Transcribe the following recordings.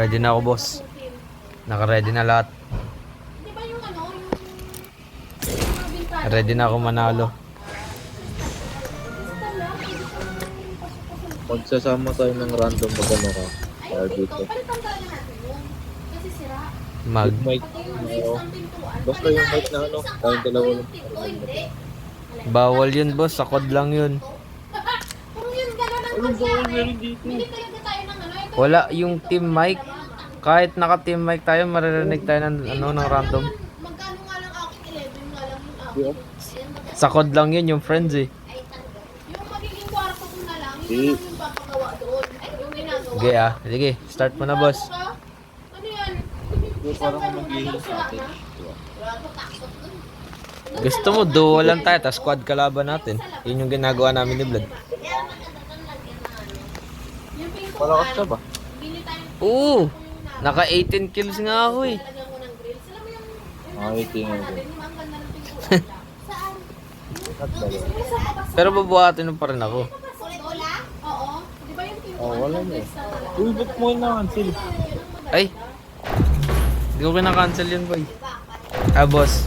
Ready na ako, boss. Naka-ready na lahat. Di ba yung ano, yung mga bintana? Ready na ako manalo. Magsasama tayo ng random magano ka. Ay, Para ito, dito. palitan talaga natin yun. Kasi sira. Mag. Mic. Pati yung Oo. isang pintuan. Basta yung mic na ano, tayong dalawa lang. Ito, hindi. Bawal yun, boss. Sakod lang yun. Kung yun gano'n ang Anong bawal mangyari, meron dito? bili talaga tayo ng ano. Ito Wala yung team mic. Kahit naka-team mic tayo, maririnig tayo ng, ano, ng random. Magkano nga lang aking 11 nga lang yung Di, oh. aking. Sakod lang yun, yung friends eh. Yung magiging kwarto ko na lang, Di. yun lang yung papagawa doon. Ay, yung ginagawa. Sige ah. Sige, start mo na, boss. Ano yan? Yung parang maghihil sa atin. Wala ko takot dun. Gusto mo, duo lang tayo, tapos squad kalaban natin. Yun yung ginagawa namin ni Vlad. Kaya maganda doon lagyan ng ano. Yung pintuan, Malakas ka ba? bili tayo Oo! Naka 18 kills nga ako eh. lagyan ko ng grills. Alam mo yung Tingnan ko. natin, yung ang ganda ng pintuan. Saan? At dalawa. Pero babuhatin mo pa rin ako. Wala? Oo. Di ba yung pintuan? Oh, wala na eh. grills na talaga? Uy, ba't mo na cancel? Ay! Hindi ko kina-cancel yun, boy. Ah, boss.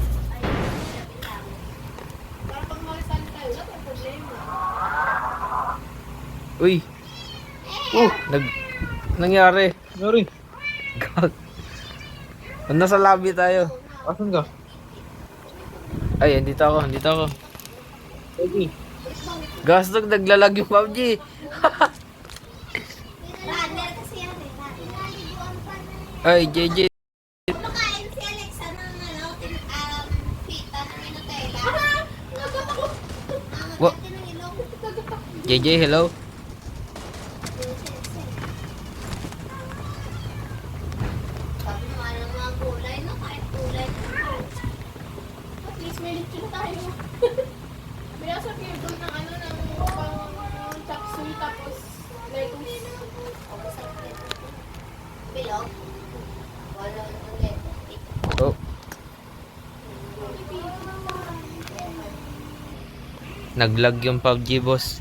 Para pag makisali tayo, wala tayong problema. Uy! Nangyari. Sorry. Gag. Nasa lobby tayo. Asan ka? Ay, andito ako, andito ako. Okay. Gastog, naglalag yung PUBG. Runner kasi yan eh. Naliguan pa na. Ay, JJ. Kumakain si Alexa ng ano, pita na may Nutella. Nagatakot. Wa- Ang ng ilong. JJ, hello? Sabi mo ng mga gulay, no? Kahit gulay na. At least may lechon tayo. Kaya sa table ng ano, ng pang chop suey tapos lettuce. Bilog? Wala nang lettuce. Oh. Naglag yung PUBG, boss.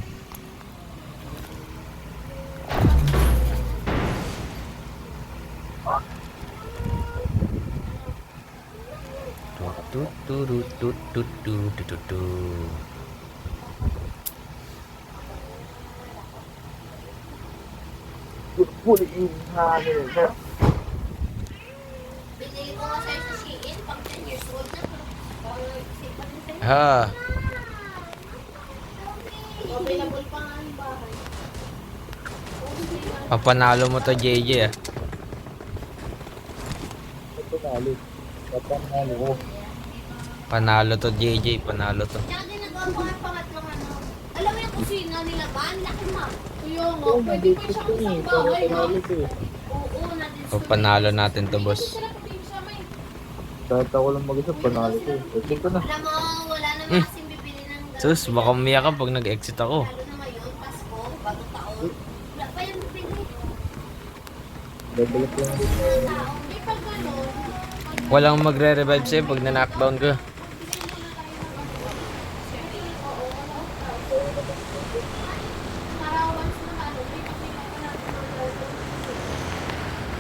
Tut tut tut tut tut tut tut. Huli yung hangin. Binili ko nga sa'yo sa Shein, pang 10 years old na. Sipan mo sa'yo. Ha. Available pa nga yung bahay. Papanalo mo to, JJ ah. Ito nalo. Papanalo ko. Panalo to, JJ. Panalo to. Kaya ginagawa ko ang pangatlong ano. Alam mo yung kusina nila ba? Ang laki ma. Kuya nga, Oh, pwede pa siyang isang bahay ma. Panalo ko eh. Oo, nandun O, panalo natin to, boss. Kahit ako lang mag-isa, panalo ko eh. Okay ko na. Alam mo, wala naman kasing bibili ng Sus, baka umiyak ka pag nag-exit ako. lalo na ngayon, Pasko, bagong taon. Wala pa yung bibili. Babalik lang. Tao, may pag gano'n, Walang magre-revive sa'yo pag na-knockdown ka. para once na ano, may pakita pa natin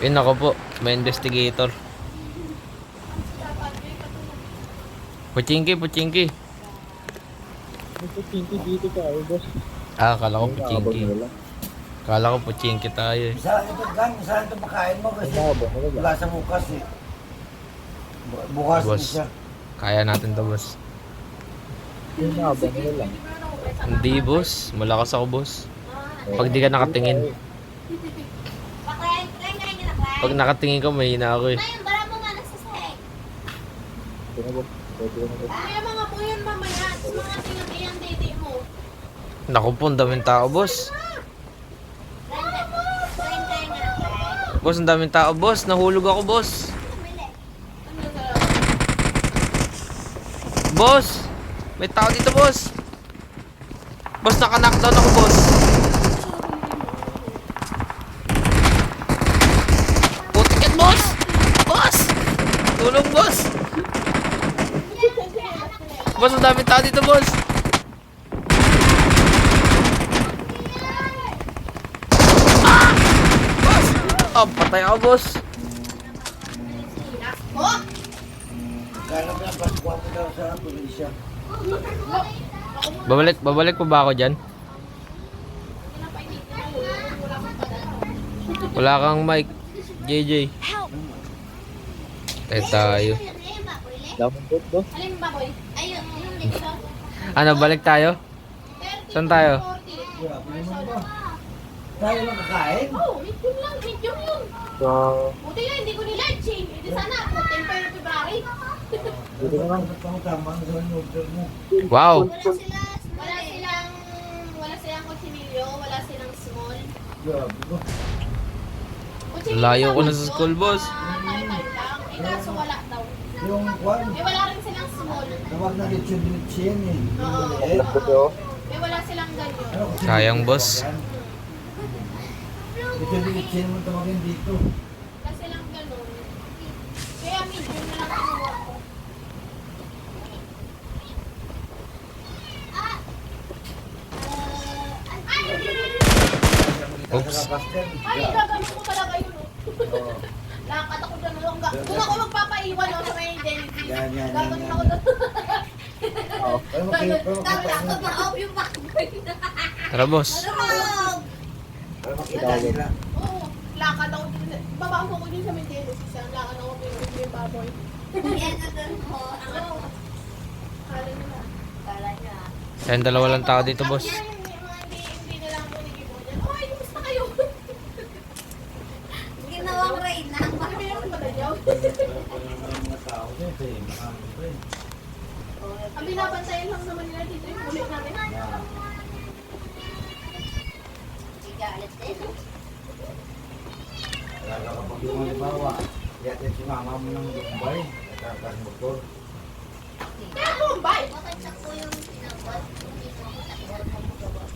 Yun ako po, may investigator. Puchinki, puchinki. May putinti dito tayo, boss. Ah, kala ko Abang puchinki. na lang. Kala ko puchinki tayo eh. Isa lang ito gang, isa lang ito makain mo kasi Abang na lang. wala sa bukas eh. Bukas Boss. siya. Kaya natin to, boss. Abang na lang. Hindi, boss. Malakas ako, boss. Pag di ka nakatingin. Bakla, try niyo na ba? Pag nakatingin ka, mahina ako eh. Ngayon, bara mo nga nagsasahig. Ito na, boss. Pwede na, boss. Kaya mga po yun mamaya, at mga tingnan iyang dede mo. Naku po, ang daming tao, boss. Try niyo na ba? Boss, ang daming tao, boss. Nahulog ako, boss. Bumili. Ano sa Boss! May tao dito, boss. Boss, naka-knockdown ako, boss. Putik yan, boss! Boss! Tulong, boss! Boss, ang daming tao dito, boss. Ah! Boss! Oh, patay ako, boss. Oh! Kaya na paskuha mo daw sa pulisya. Babalik pa ba ako dyan? Wala kang mic, JJ. Tayo. Lamang po to. Alin ba, boy? Ayun, yung dito. Ano, balik tayo? Saan tayo? Grabe naman ba? Tayo lang kakain? Oh, medium lang, medium yun. Sa... Buti nga, hindi ko nilarge eh. Hindi sana, putin pa yung February. Dito na lang. Tama ang sa order mo. Wow. Wala silang kutsinilyo, wala silang small. Grabe ba? Kutsinilyo Layo lang, ko na sa school, boss. Tayo-tayo lang. Eh, kaso wala daw. Yung kwan, Eh, wala rin silang small. tawag na litsi yan eh. Yung Oo. maliit. Ito to. Eh, wala silang ganyan. Ano, kasi Sayang, dito boss. yan. Ito yung litsi mo tawagin dito. Wala silang ganun. Kaya medium na lang kinuha ko. Oops. Pastel. Ay, gagawin ko talaga yun. Oo. Lakad ako doon. Doon ako magpapaiwan sa may Genesis. Yan, yan, yan, Gagawin yan. ako doon. Oo. Pero makita yung backboy. Tara, boss. Para makita nila. Oo, lakad ako din. Babaan ko din sa may Genesis. Lakad ako din yung baboy. Oo. Kala nila. Sayang dalawa lang tao dito, boss. Hindi na lang po nag-ibo dyan. Oy, kumusta kayo? Ginawang rain na. Bakit meron ba dayaw? Mga tao dito eh. Marami pa eh. Ang binabantayan lang naman nila dito yung ulit namin. Galit din. Talaga kapag yung halimbawa, yatin si mama mo ng Dubai, nagkakas motor. Kaya Bombay! Makachak ko yung pinabot. Hindi ko matakot.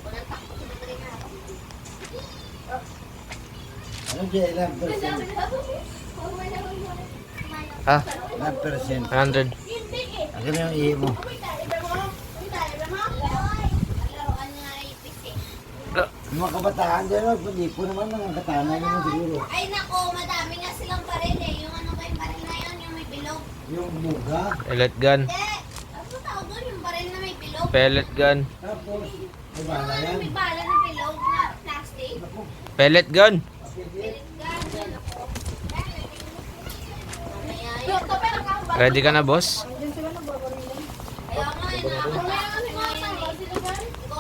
Walang takot na rin ako. Ano dyan, ilang percent? Ha? Ilang percent? 100. Hindi eh. Ano na yung ihi mo? Laruan nga ipis eh. Yung mga kabataan dyan, hindi po naman mga katana naman siguro. Ay nako, madami nga silang baril eh. Yung ano ba yung baril na yun, yung may bilog. Yung buga, Pellet gun. Hindi. Ano tawag doon? Yung baril na may bilog. Pellet gun. tapos, may bala Yung ano, yan. may bala ng bilog na plastic. Naku, Pellet gun. Pilit gun, yan ako. Mamaya yan. Ready ka na, boss? Kaya nga yun, nakakatawa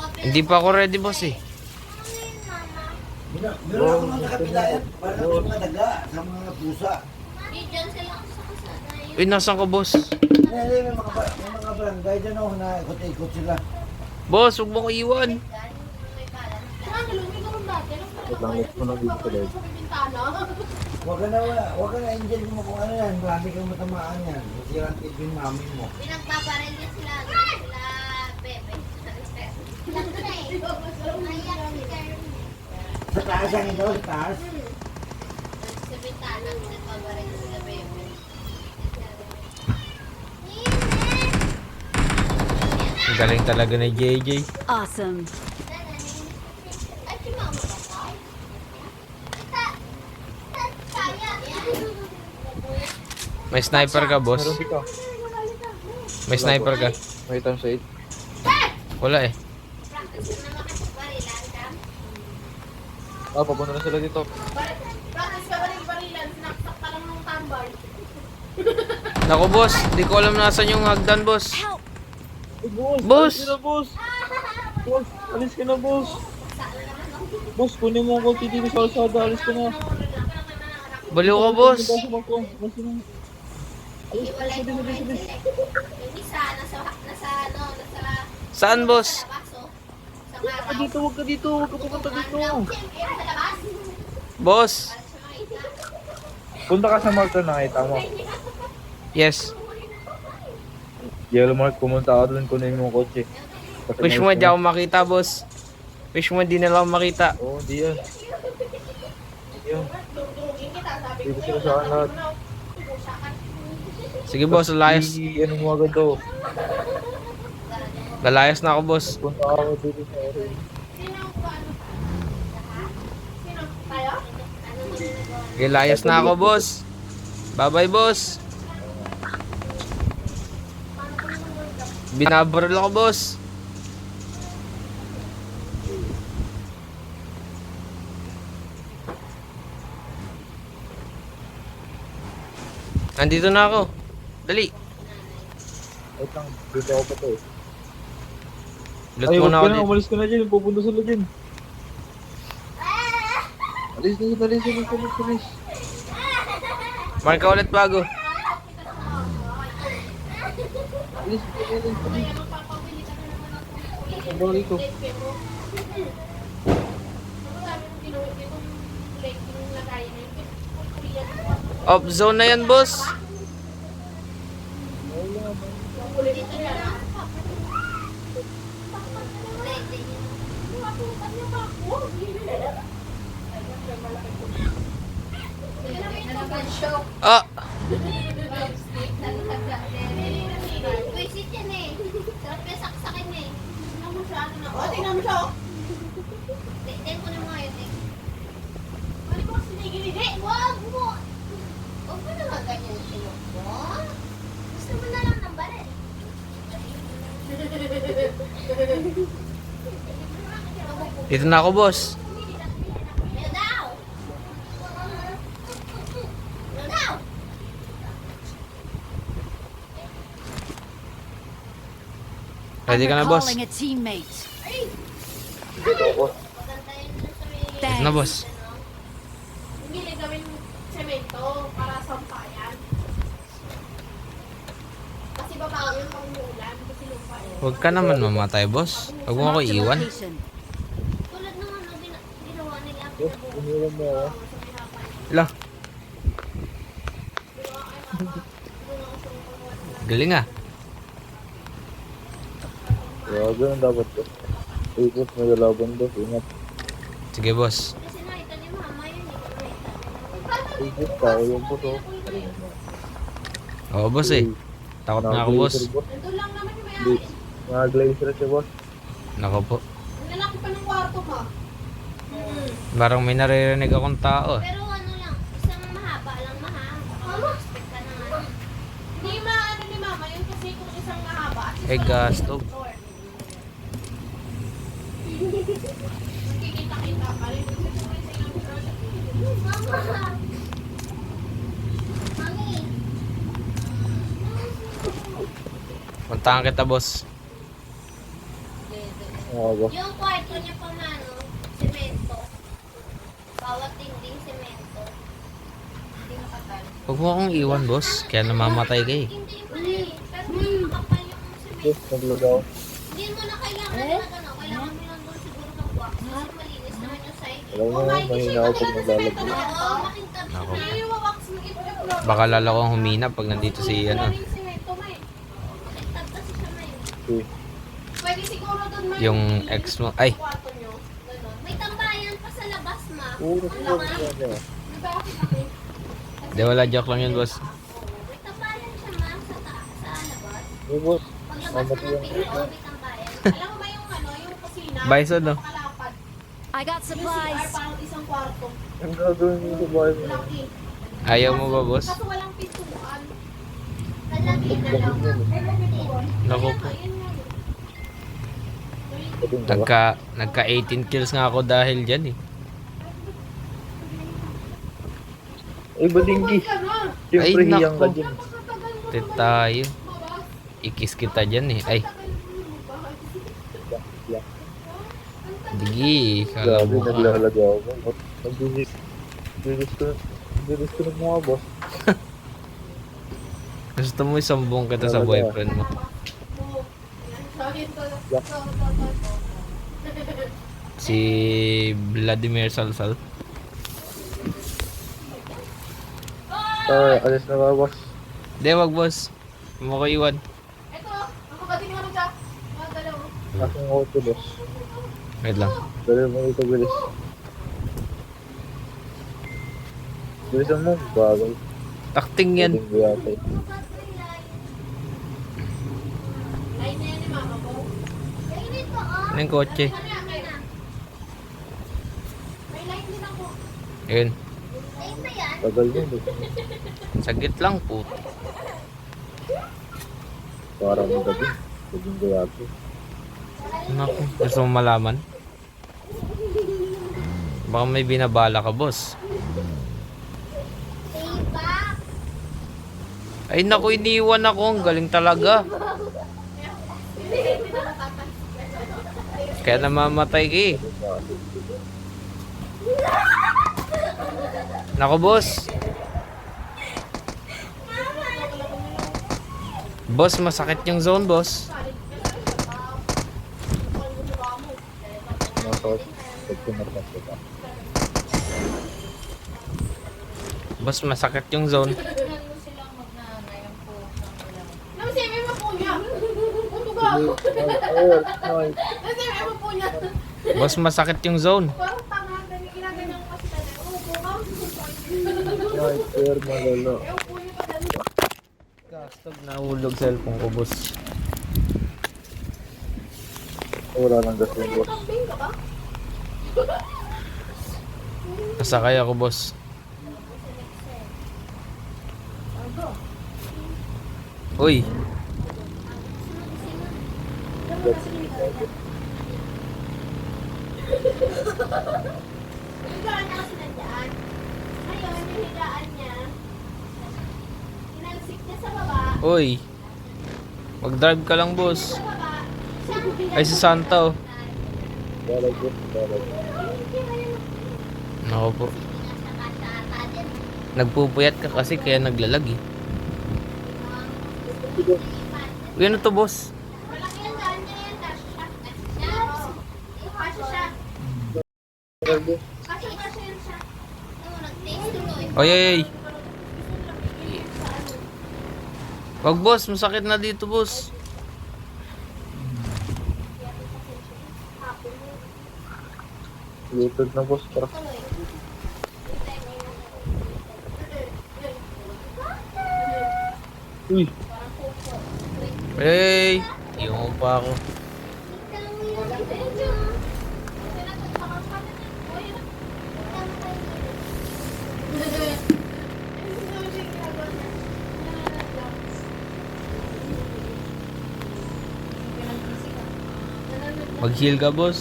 yan eh. Hindi pa ako ready, boss eh. meron ako mga nakapilayan, para sa mga daga, sa mga pusa. Diyan sila sa kasada yun. Uy, nasan ka, boss? May mga barangay dyan ako na ikot-ikot sila. Boss, huwag mo ko iwan. May bala ng Wait lang, let's mo na dito sa leg. Huwag ka na angel mo kung ano yan, marami kang matamaan yan. Masirang tibin mami mo. pinagpaparel niya sila, sila bebe. Sa taas yan ito, sa taas. Sa bintana, pinagpaparel sila bebe. Ang galing talaga ni JJ. Awesome. Ay, si mama ba tayo? Kaya. May sniper ka, boss. Meron dito. May sniper ka. May times 8. Wala eh. Practice na makasiparilan ka. Ah, papunta na sila dito. Practice ka baril-barilan, sinaksak ka lang ng tambay. Naku, boss. Di ko alam nasan yung hagdan, boss. Boss! Boss! Alis ka na, boss! Boss! Alis ka na, boss! Boss, kunin mo ako dito sa kalsada. Alis ka na. Baliw ka, boss. Boss, ako. Boss, na. Iwalay ko rin sila. Yung isa, nasa Saan, boss? labas, oh. Sa Huwag ka araw. dito, huwag ka dito. Huwag ka pumunta dito. Eh, sa labas. Boss. Para sa makita. Punta ka sa Mark na nakita mo. Yes. Yellow Mark, pumunta ka doon. Kunin mo yung kotse. Wish mo di ako makita, boss. Wish mo di nila ako makita. Oo, di yan. Di yan. Dugdugin kita, sabi Dito ko sila yun. sa lahat. Sige, boss. Layas. Ano mo agad to? Lalayas na ako, boss. Punta ako dito sa area. Sino ang paano? Sino? Tayo? Lalayas na ako, boss. Bye-bye, boss. Binabaril ako, boss. Nandito na ako. Dali. Wait lang, dito ako pa to eh. Loot Ay, muna ako wag ka na, dito. umalis ka na dyan. Pupunta sila dyan. Alis na, alis. Mark ka ulit bago. Alis. Kaya magpapabili ka na naman ng kulay. Ang bawal ito. Pero, sabi ng ginawa itong leg yung lagayan na yun. Korean. Off zone na yan, boss. Kulay dito yan. Ah, Visit yan eh. Sarap yung saksakin eh. Tingnan mo siya, ano na. Oh, tingnan mo siya, oh. Tingnan ko na mga yun eh. Ano ko sinigilid? Wag mo! Huwag mo naman ganyan sinok mo. Gusto mo na lang ng baril. dito na ako, boss. Ano daw? Ano daw? Ready ka na, boss? Calling a teammate. Dito ako. Pagantayin mo sa may... Dito na, boss. Hindi na gawin semento para sampayan. Kasi babaw yung pangulan. Kasi lupa eh. Huwag ka naman mamatay, boss. Huwag mo ako Marked a iwan. location. Tulad nung ano, ginawa nila. Yes, iniwan mo ako. Ila. Galing ah. Kaya ganun dapat to. Ikot na lalaban to. Ingat. Sige, boss. Kasi nakita ni mama yun eh. Ikot pa. Yung puso. Oo, boss eh. Takot na ako, boss. Nandun lang naman yung Hindi. may-ari. Mga glacier siya, boss. Nako po. Ang lalaki pa ng kwarto mo. Parang may naririnig akong tao. Pero ano lang, isang mahaba lang Mama? Expect ka na nga. Hindi maano ni mama yun kasi kung isang mahaba. at Eh, isang gasto. short. Magkikita-kita pa rin. Mama! Mami! Puntahan kita, boss. Mga boss. Yung kwarto niya pang ano, semento. Bawat dingding semento. Hindi makapal. Huwag mo akong iwan, boss. Kaya namamatay ka eh. Hindi pala eh. Pero may makapal yung Yes, semento. naglagaw. Hindi mo na kailangan na ano. Kailangan mo lang doon siguro ng wax. Kasi malinis naman yung side. Alam mo, mahina ako pag naglalagay. Oo, makintab siya. Ako. Hindi yung wax mo ito. Baka lalo akong humina pag nandito si ano. Semento may. Makintab kasi siya may. Okay. Pwede siguro doon may. Yung ex mo. Ay, Kwarto nyo. Ganon. May tambayan pa sa labas, ma. Puro Ang siya. laman. Siya. Di ba kasi laki? di wala, joke lang yun, boss. May tambayan siya, ma. Sa labas. Hey, boss. Paglabas mo ng pinto, may tambayan. Alam mo ba yung ano, yung kusina? Bison, no? Napakalapad. I got Yung CR supplies. parang isang kwarto. Ang gagawin mo sa bahay mo. Laki. Ayaw mo ba, boss? Kaso walang pintuan. Lalaki na lang. Walang pintuan. Naku Kaya po. nga, yun nga yun. Pwedeng ba? Nagka 18 kills nga ako dahil dyan eh. Eh, badinggi. Ka na. Siyempre, Ay, hiyang ka nako. dyan. Napakatagal mo Tit naman. tayo. Bawas. Ikis kita dyan eh. Ay, Tagal mo naman. Yeah. digi. Kala Grabe, mo ka. naglalagaw ako. Nagbilis. Bilis ko ng mga boss. Gusto mo isambong kita sa boyfriend mo. Si Vladimir Salsal. Alis na ba, boss? Hindi, wag boss. Huwag mo ko iwan. Ito, ako ka din naman siya. Mga dalawa. Aking auto, boss. Wait lang. Dali mo ito, bilis. Bilisan mo, bagay. Takting yan. Badinggi yata eh. Ano ba ito yung line? Line na yan ni mama ko. Ano yung kotse? May light din ako. Ayun. Ayun na yan. Tagal yun. Saglit lang po. Parang gabi. Gabing gayati. Naku, gusto mo malaman? Baka may binabala ka, boss. Diba? Ay naku, iniwan ako. Ang galing talaga. Kaya namamatay ka eh. Naku, boss. Boss, masakit yung zone, boss. Nasa pagkumarkas ko pa. Boss, masakit yung zone. Nang semi mo po niya. Putugaw. Ay, Nang semi mo po niya. Boss, masakit yung zone. Parang tanga. Ginaganyan ko kasi talaga. Oo, bukaw. ay, sir, malala. Ewan po niya pa dali. Kastog, nahulog cellphone ko, boss. Wala nang gas yung boss. Kambing ka ba? Nasakay ako, boss. Uy, Higaan niya kasi nandyan. Ngayon, yung higaan niya, inalsik niya sa baba. uy. Mag-drive ka lang, boss. Sa baba, siya ang pinag- Ay, si Santa, oh. Balag boss, balag. Naku po. Nagpupuyat ka kasi kaya naglalag eh. Uy, ano to, boss? Malaki yung daan niya yan. Kasya siya. Kasya siya. Balag boss. Kasya yan siya. Oy, oy, oy. Wag, boss. Masakit na dito, boss. Lutod na boss, para. Uy, Hey, iwan mo pa ako. Mag-heal ka, boss.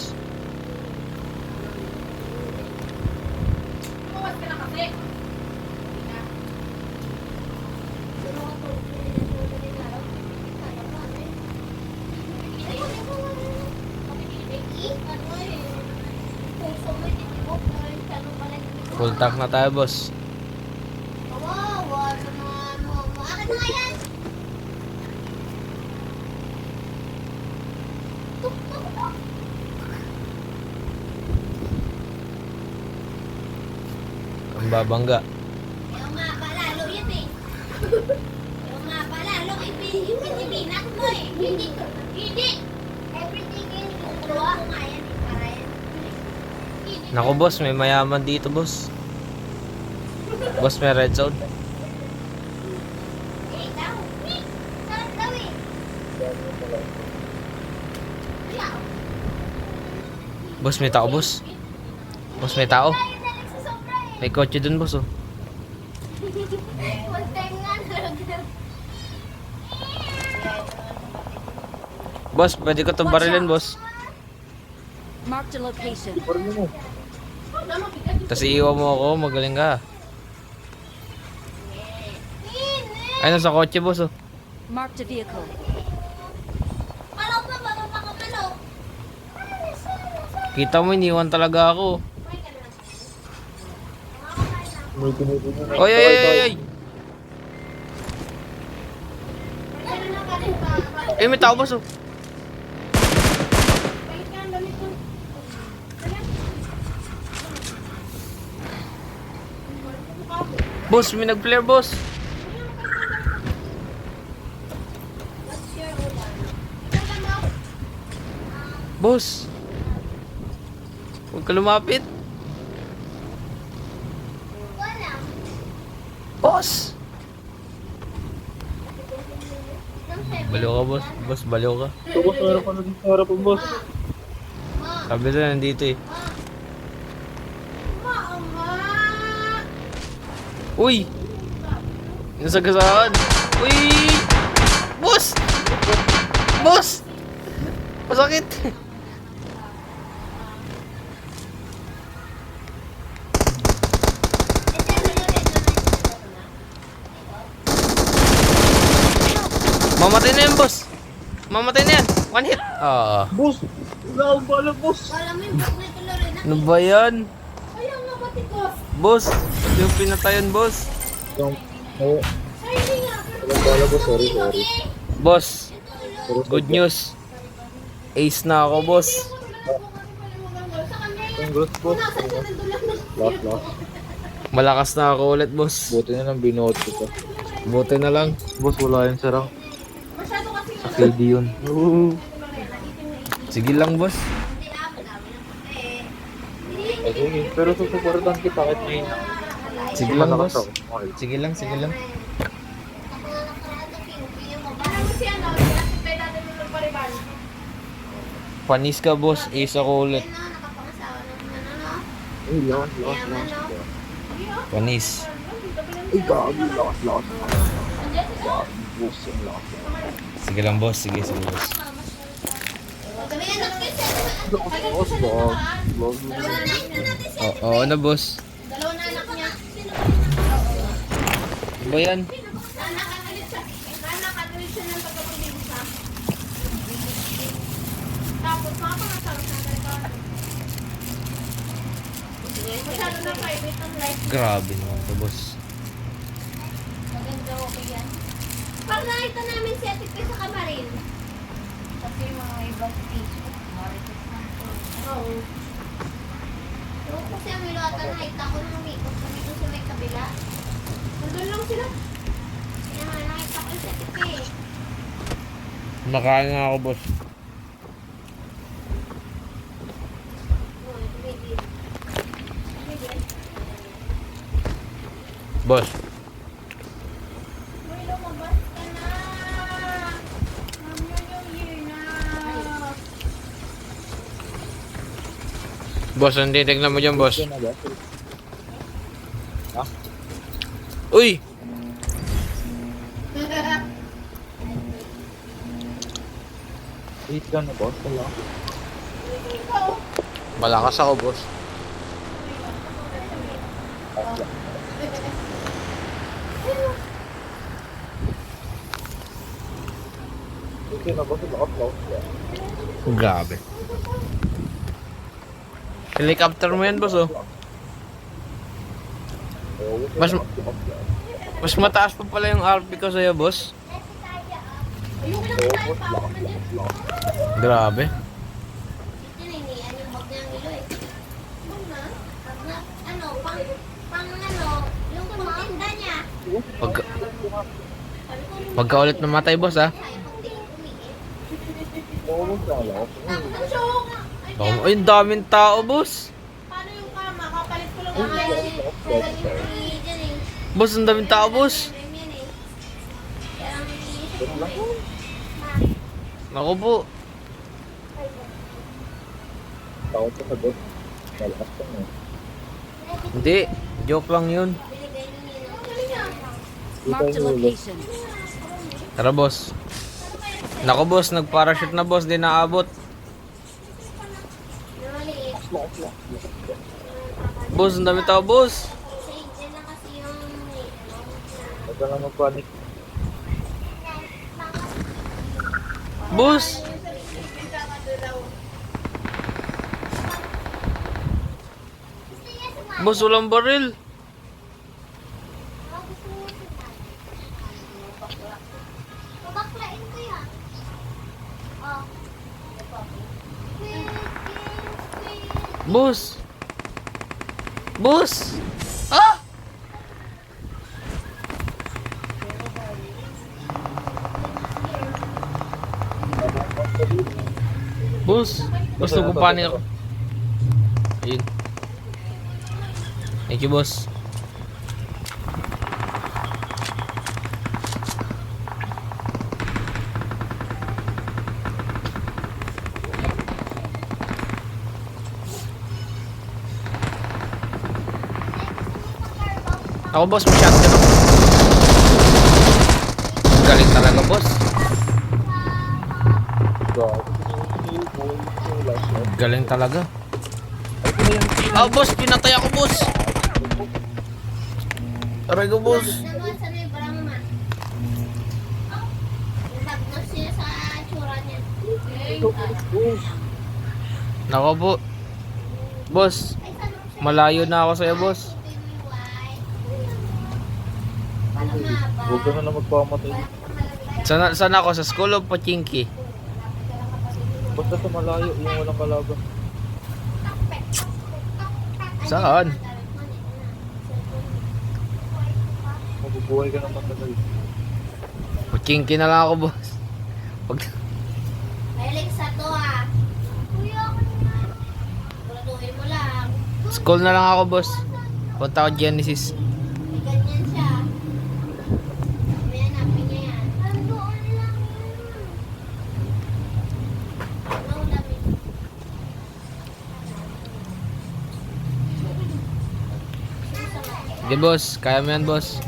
Tumawad ka na kasi. Full tank na tayo, boss. Kawawa naman mo. Akin na nga yan. Tuk, tuk, tuk. Ang babangga. Ayaw nga pa lalo yun eh. Ayaw nga pa lalo. Ipinipinak mo eh. Hindi. Hindi. Everything yun. Kukuha ko nga yan eh. Para yan. Hindi. Naku, boss. May mayaman dito, boss. Boss, may red zone. Eh, ikaw. Eh, saan daw eh? Ayaw. Boss, may tao, boss. Boss, may tao. Ayaw na lang sa sobra eh. May kotse dun, boss, oh. One time nga talaga. Boss, pwede ko itong barilin, boss. Marked a location. parang mo. Tapos iiwan mo ako. Magaling ka. Ay, nasa kotse, boss, oh. Marked a vehicle. Palaw pa ba? Mapakapalaw. Kita mo, iniwan talaga ako. May tinitin na. Oy, oy, oy, oy, oy. Eh, may tao, boss, oh. Boss, may nag-flare, boss. Boss. Huwag ka lumapit. Wala. Boss. Nang seven. Baliw ka, boss. Boss, baliw ka. Ito boss, meron pa na dito sa harapan boss. Kabila nandito eh. Uy! Nasagasaan! Uy! Boss! Boss! Masakit! Mamatay na yan, boss! Mamatay na yan! One hit! Ah. Boss! Wala akong bala, boss! Alam mo yung book na ito, Lorena? Ano ba yan? Ayaw nga matikos. Boss! Yung pinatayan, boss! Yung, oh, Sorry nga. walang bala, boss. Sorry, sorry. Okay. Boss! Sorry, Good news! Ace na ako, boss! Sa kanya yan. Congrats, boss. Nasaan siya nandun lang na. Last. Malakas na ako ulit, boss. Buti na lang binuot ko to. Buti na lang. Boss, wala yun sa rank. Masyado kasi Sa KD yun. Sige lang, boss. hindi madami na. Eh, sige. Pero susuportan kita kahit may Sige lang, boss. ako. Okay. Sige lang, sige lang. Alam mo si ano, si Asipay natin yung nagpariban. Panis ka, boss. Ace ako ulit. Nakapangasawa naman ano. Ay, lakas. Panis. Ay, gagi. Lakas. Boss, ang lakas. Sige lang, boss. Sige, sige, boss. Kami anak kasi. Boss, boss. Oo na, boss. Dalawa na anak niya. Ano ba yan? Nakakalit siya. Nakakalit siya ng pagkapiligsa. Tapos makapangasawa sa nagkakalit. Masyado na private ang life. Grabe naman to, boss. Maganda okay yan. Pag nakita namin si Ate Pei sa kamarin. Kasi mga ibang Facebook, marites na po. Oo. Yung kasi ang ilota nakita ko nung ikot kami doon sa may kabila. Nandun lang sila. Kaya nga nakita ko si Ate Pei. Nakain nga ako, boss. Boss. Uy, lumabas ka na. New Year na. Boss, hindi tignan mo dyan, boss. Yan na ba? Uy! Wait ka na, boss. Wala. Malakas ako, boss. Okay na, boss. Lakas. Grabe. Helicopter mo yan, boss, oh. Mas mataas pa pala yung RP ko sa'yo, boss. Ayoko na kumain pa ako man dyan. Grabe. Tininian yung bag niyang ilo eh. Bang na. Pag na, ano, pang ano, yung pagtinda niya. Pagka ulit namatay, boss, ha? Kaya pagtingin kumiin. Oo, boss. Lakas. Ang show nga. Ay, Baka, ay, ang daming tao, boss. paano yung kama? Kapalit ko lang Ang ang kaya light. dyan eh. Boss, ang daming tao, boss. Rem yan eh. Kaya ang iniisip Ganun lang. ko. Ako po. Takot ka sa boss. Malakas ka na. Hindi. Joke lang yun. Binigay ni Nino. Marked a location. Tara, boss. Nako, boss. Nag-parachute na, boss. Di naabot. Na maliit. Boss, ang daming tao, boss. Kasi dyan na kasi yung Huwag ka na mag-panic. Boss. Boss, walang baril. Babaklain ko yan. Oh. Boss. Boss. Ah! Boss. Boss, nagpapanik ako. Ayun. Thank you, boss. Ako, boss, may shotgun ako. Galing talaga, boss. Galing talaga. Oh, boss, pinatay ako, boss. Aray ko, boss. Naman sa may Brahma. Nagnos siya sa tsura niya. Nako po. Boss, malayo na ako sa'yo, boss. Huwag ka na magpamatay. Sana ako? Sa School of Pachinki. Basta sa malayo, yung walang kalaban. Saan? Mabubuhay ka ng matagal. Pachinki na lang ako, boss. Pag... Mahilig sa to ah. Siguraduhin mo lang. School na lang ako, boss. Punta ako Genesis. May ganyan siya. May hanapin niya yan. Nandoon lang yun. Ano lamig? Sige, boss. Kaya mo yan, boss.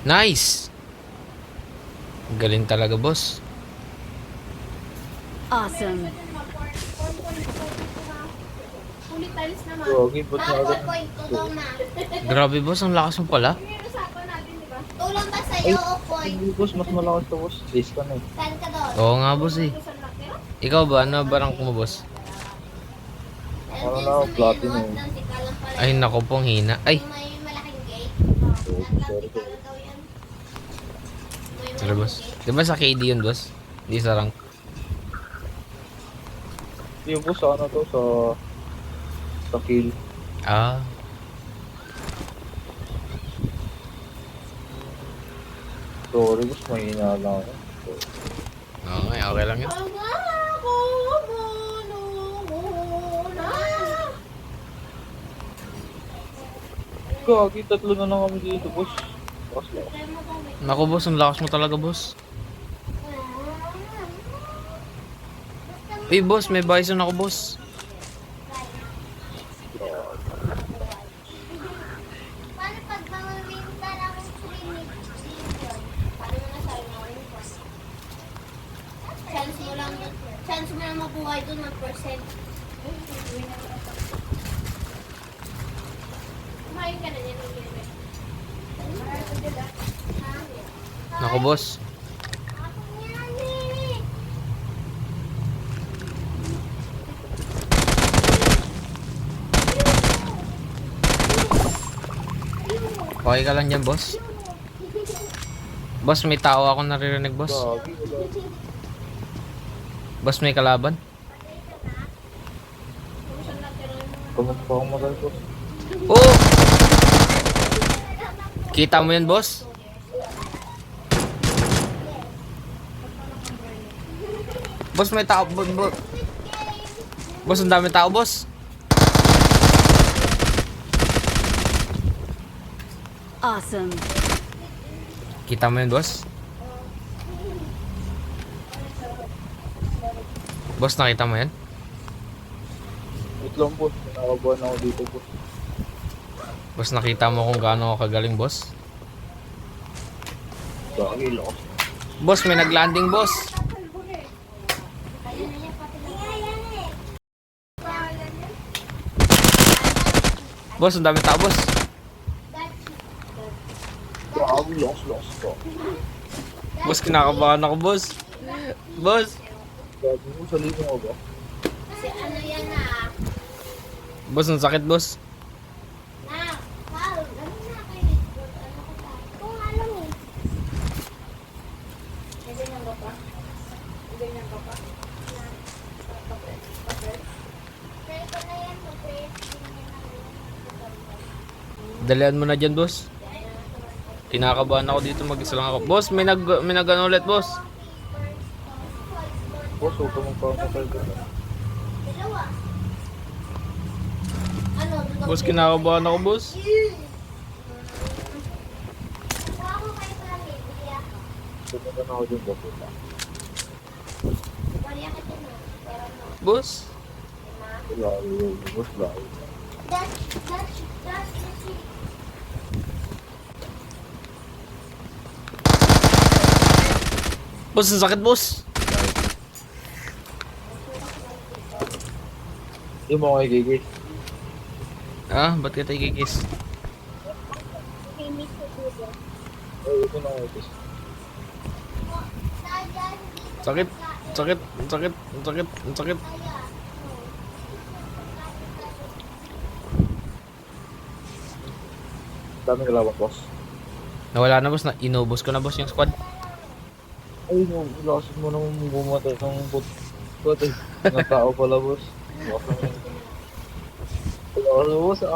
Nice! Galing talaga, boss. Awesome. Fully tiles naman. Gagi, ba't na agad? 4.2 daw na. Grabe, boss. Ang lakas mo pala. Yung usapan natin, di ba? Tulang ba sa'yo o point? Hindi, boss, mas malakas to, boss. Days ka na eh. Saan ka doon? Oo nga, boss eh. Gusto na tira? Ikaw ba? Ano ba rank mo, boss? Ano na ako, platinum. Ay, nako pong hina. Ay, May malaking gate. Sorry, Atlantic daw yan. May sorry, boss. malaking gate. Di ba sa KD yun, boss? Hindi sa rank. Hindi, boss, sa ano to, sa kill. Ah. Sorry, boss, mahina lang ako. Okay, okay lang yun. Pangako mo muna. Gagi, tatlo na lang kami dito, boss. Kasi, Naku, boss. Ang lakas mo talaga, boss. Uy, boss. May bison ako, boss. Paano pag mamamita lang ang clinic? Paano mo nasabi mo rin po? Chance mo lang mabuhay doon ng percent. Kumain ka na niya ng limit. Naku, boss. Okay ka lang dyan, boss? Boss, may tao ako naririnig, boss. gagi, wala. Boss, may kalaban? Kamag pa ako magal, boss. Oh! Kita mo yan, boss? Boss, may tao. Boss, ang dami tao, boss. Awesome. Kita mo yan, boss? Boss, nakita mo yan? Wait lang, boss. Nakakabuhan ako dito, boss. Boss, nakita mo kung gaano ako kagaling, boss? Gagi, lakas. Boss, may naglanding, boss. Boss, ang dami tao, boss. Gagi, lakas to. Boss, kinakabahan ako, boss. Boss. Gagi mo, sa lino ka ba? Kasi ano yan ah. Boss, ang sakit, boss. Ah, wow, ano na kayo dito? Ano ko pa? Kung alam eh. May ganyan ka pa? May ganyan ka pa? Try ko na yan, mag-create Dalian mo na dyan, boss. Kinakabahan ako dito, mag-isa lang ako. Boss, may nag ano ulit, boss. Boss, huwag ka magpamatay ka. Dalawa. Ano? Boss, kinakabahan ako, boss. Kuha ko kayo sa amin. Bili ako. Pumunta na ako dyan, boss. Bali ako din, no? Pero no. Boss. Wala, boss, wala. That's Boss, ang sakit, boss. Hindi mo ako ikikis. Ah, ba't ka tayo kikis? Ay, ito na ako ikikis. Sakit. Sakit. Sakit. Sakit. Sakit. Daming kalaban, boss. Nawala na, boss. Inubos ko na, boss, yung squad. Ay, no, lakas mo naman bumatay ng bot. Bot eh. Ng tao pala, boss. Lakas mo, boss, ah.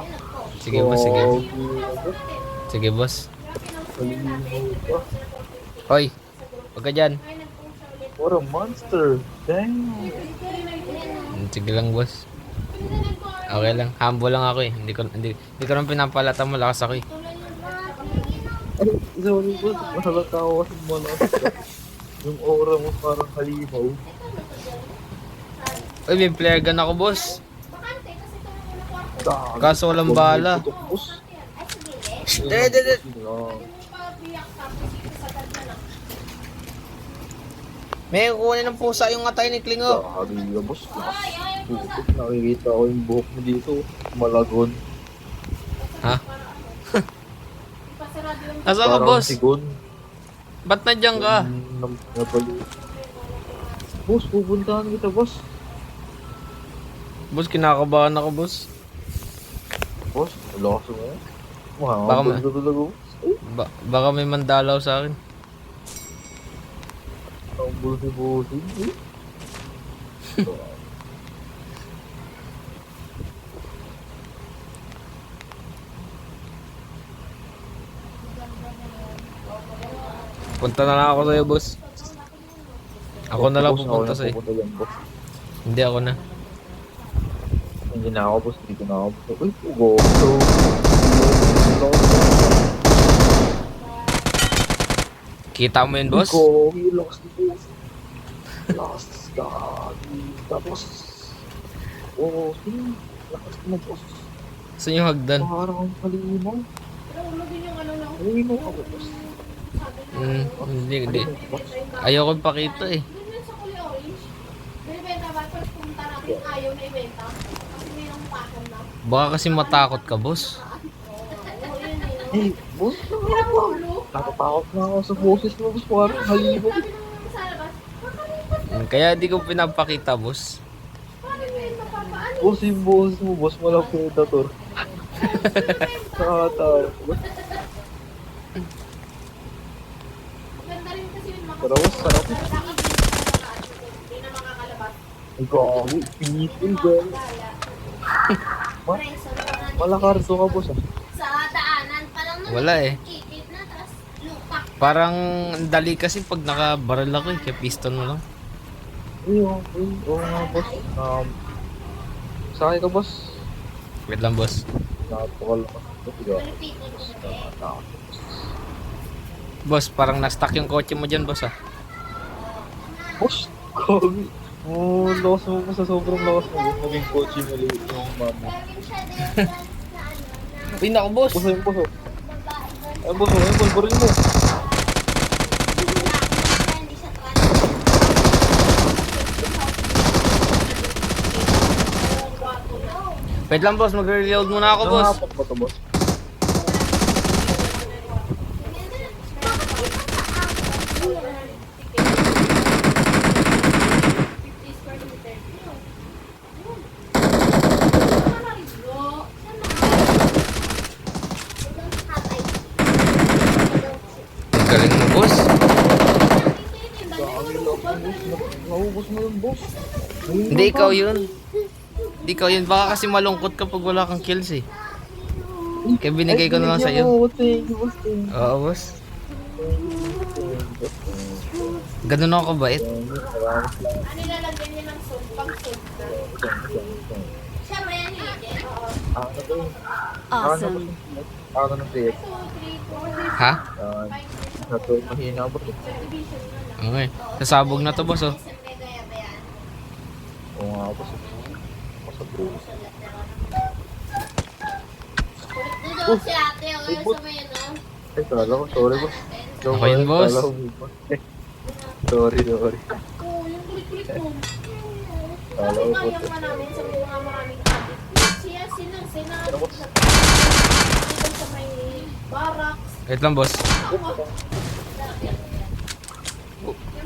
Sige, boss. Sige. Boss. Sige, boss. Kalilimu ka. Hoy. Huwag ka dyan. What a monster. Dang. Sige lang, boss. Okay lang. Humble lang ako eh. Hindi ko naman pinapalata mo. Lakas ako eh. Ay, sorry, boss. Mahalata ako kasi malakas ka. Yung aura mo parang halimaw. Uy, may flare gun ako, boss. Dami. Kaso walang bala. Putok, boss. Dede. May kukunin ng pusa yung atay ni Klingo. Dami ka, boss. Putok, nakikita ko yung buhok mo dito. Malagon. Ha? Asa ka, boss? Sigon. Ba't nandiyan ka? Boss, pupuntahan kita, boss. Boss, kinakabahan ako, boss. Boss, lakas mo. Baka Mahal ka talaga, boss. Baka may mandalaw sa akin. Ang bulsi-bulsi. Punta na lang ako sa'yo, boss. Ako na lang Boss, pupunta ako na sa'yo. pupunta dyan, boss. Hindi ako na. Hindi na ako, boss. Dito na ako. Uy, go. Kita mo yun, boss? Go, lost the boss. Lost the tapos. Oh, lakas mo, boss. Saan yung hagdan? Parang halimaw. Halimaw ako, boss. Hindi. Ayoko pakita eh. Doon yun sa kulay orange. Binibenta ba? First pumunta natin, ayaw na ibenta. Kasi may nang pakon na. Baka kasi matakot ka, boss. Hey, boss, natatakot na ako sa boses mo, boss. Parang halimaw. Sabi nung sa labas, Kaya di ko pinapakita, boss. paano mo yun mapapaano? Boss, yung boses mo, boss. Walang predator. Nakatawa, boss. Maganda rin kasi yun Pero, boss, sarap. Hindi na makakalabas. Ay, gago. Peaceful, girl. Malakarto ka, boss, ah. Sa daanan pa lang naman. Wala eh. Kikit na, tapos lupak. Parang ang dali kasi pag nakabaril ako eh. Kaya piston mo lang. Oo nga, boss. Sakay ka, boss. Wait lang, boss. Napakalakas. Repeated ko na eh. Nakakatakot. Boss, parang na-stuck yung kotse mo dyan, boss ah. Boss, gogi. Oh, lakas mo sa sobrang lakas mo. Naging coach yung maliit yung mama. Meron siya din na ano, na Uy, naku, boss. Boss, ayun, boss. Oh. babae. Ayun, boss. Ayun, boss. Baril mo. Hindi siya trans. Wait lang, boss. Magre-reload muna ako, boss. Nangapak ba to, boss? Ang galing mo, boss. Naubos mo yun, boss. Hindi, ikaw yun. Hindi ikaw yun. Baka kasi malungkot kapag wala kang kills eh. Kaya binigay ko na lang sa'yo. Thank you, boss. Oo, boss. Thank you. Ganun ako kabait. Marami lang. Ano nilalagyan niya ng soup? Pang soup na. Siya ba yan, hindi? Oo. Ano to? Awesome. Ano ng trip? 2, 3, 4, Ha? Yan. Ito, mahina ba? subdivision na lang. Okay. Sasabog na to, boss, oh. Isang mega yaba yan. Oo nga boss. Masabog. Doon si ate, o yun sa may ano. Ay, kala ko. Sorry boss. Ako yun, boss. Kala ko, boss. Sorry. Oo, yung kulit-kulit mo. Kala Kasi ko, kaya boss. nga namin sa mga maraming habit. Siya, dito sa may barracks. Wait lang, boss. Sabi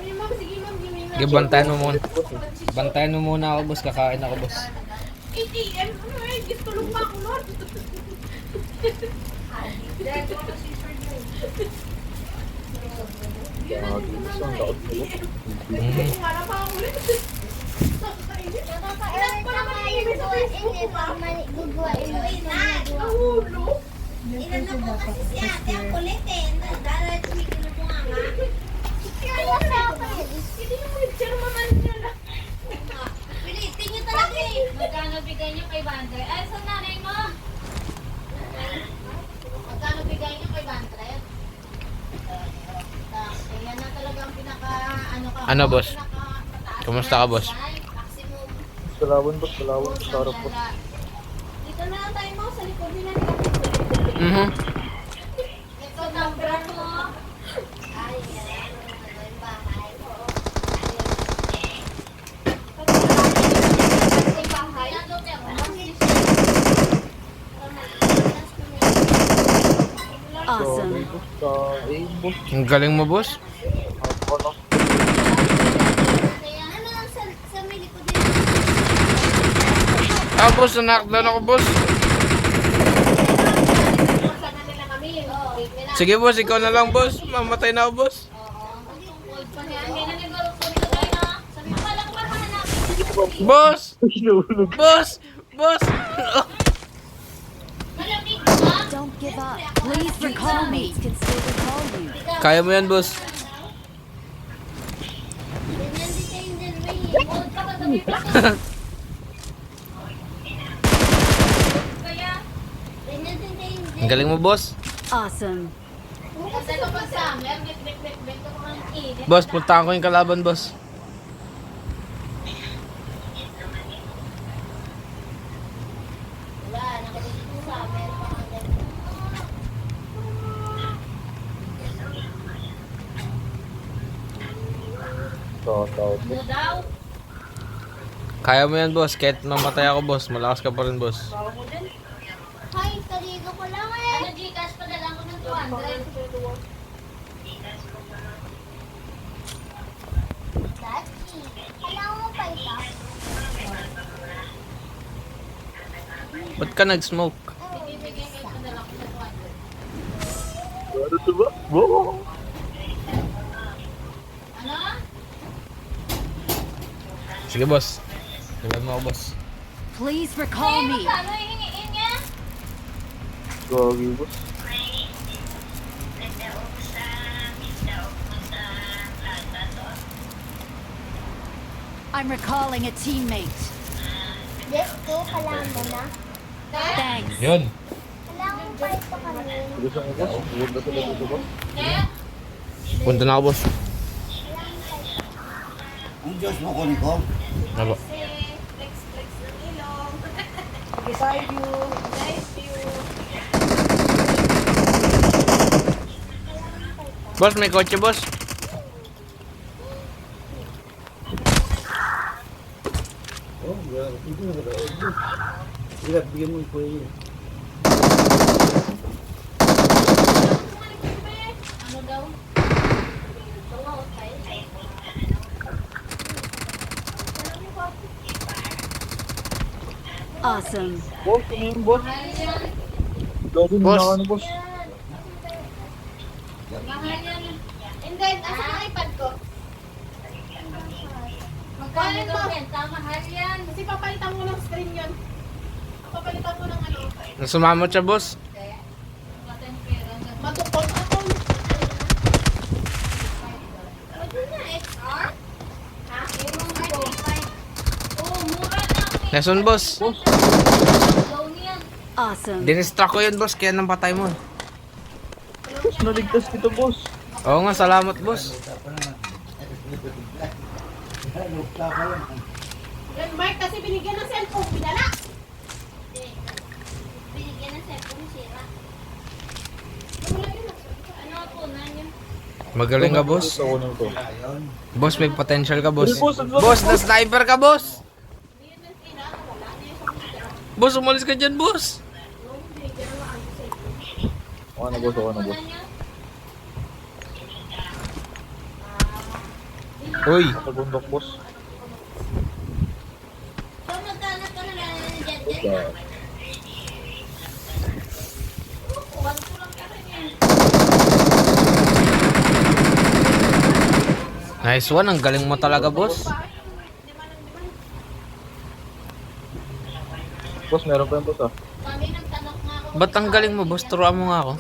niya, ma'am, sige ma'am, gawin na. Sige, bantayan mo muna. Bantayan mo muna ako, boss. Kakain ako, boss. ATM, ano eh, gusto lupa ko, Lord. Grabe, boss. Ang lakas mo, boss. Mhm. Wala pa ako ulit. Ilan pa naman yung ibig sa Facebook ko pa? Nahulo. Inano po kasi si ate, ang kulit eh. Dahil tumigil po nga nga. Kaya sa akin, hindi yung German niya lang. Pilitin niyo talaga eh. Magkano bigay niyo kay Bander? Ay, sa nanay mo. Magkano bigay niyo kay Bantret? Yan na talaga ang pinaka, ano ka. Ano, boss? Pinakamataas Kumusta ka, boss? Maximum. Kalaban boss. Sarap boss. Dito na lang tayo mga sa likod nila. Mhm. Ito number mo. Ay, yan. Ano yung bahay mo? Sa bahay. Awesome. Sorry boss. Sa aim boss. Ang galing mo, boss. Ako na. Ano lang sa may likod nila? Ah, boss. Na-knockdown ako, boss. Sana nila kami. Wait nila. Sige, boss. Ikaw na lang, boss. Mamatay na ako, boss. Sabi ko pala ko ba hanapin? Boss! Nahulog. Boss! Boss! Malamig ba? Don't give up. Please, your callmates can still recall you. Kaya mo yan, boss. Ganyan din kayo din, Ray. Hold ka kagabi pa. Kaya, Ganyan din kayo din. Ang galing mo, boss. Awesome. kasi kapag summer, bit ko ang init. Boss, puntahan ko yung kalaban, boss. Wala, nakadito sa meron pa kang Shoutout. Ano daw? Kaya mo yan, boss. Kahit mamatay ako, boss. Malakas ka pa rin, boss. Hi, kaligo ko lang eh. Ano, Gcash pa lang ko ng 200. Dati, kailangan mo pa ito. Ba't ka nag-smoke? Bibigay kayo pa lang ko ng 200. Ano to ba? Wow! Ano? Sige, boss. Sabihan mo ako, boss. Please recall me. Magkano hihingiin niya? Gagi boss. I'm recalling a teammate. Yes, to, kailangan mo na. Thanks. Yun. Kailangan mo pa ito kami. Gusto mo boss? Huwag na talaga ito boss. Eh? Punta na ako, boss. Ang Diyos mo ko, Nicole. Ano? Flex ng ilong. Beside you. Nice you. Boss, may kotse, boss. Oh, grabe. Ito na ba? Hirap, bigyan mo yung kuya yun. Ano daw? Awesome. Boss, ano yun boss? Gagi na Boss. ako ano boss? Mahal yan. And then, asa ang iPad ko? Magkano daw yan? Mahal yan. Kasi papalitan mo ng screen yun. Papalitan mo ng ano. Nasumamot siya, boss. Matang pera. Matukot ako. Lesson, boss. Go niya. Awesome. Dinistract ko yun, boss. Kaya nang patay mo. Boss, naligtas kita, boss. Oo nga, salamat, boss. Lukta pa yan. Yan, Mark, kasi binigyan ng cellphone. Pinala. Binigyan ng cellphone, sira. Ano po na niya? Magaling ka, boss. Gusto ko nung to. Ayun. Boss, may potential ka, boss. Ay, boss, ang laki, Boss, na sniper ka, boss. Boss, umalis ka dyan, boss. Okay na, boss. Okay na, boss. Uy, Sa bundok, boss. So, magkano ka na lang dyan? Basta, nice one. Ang galing mo talaga, boss. boss, meron pa yung boss, ah. Kami nagtanong nga ako. Ba't ang galing mo, boss? Turuan mo nga ako.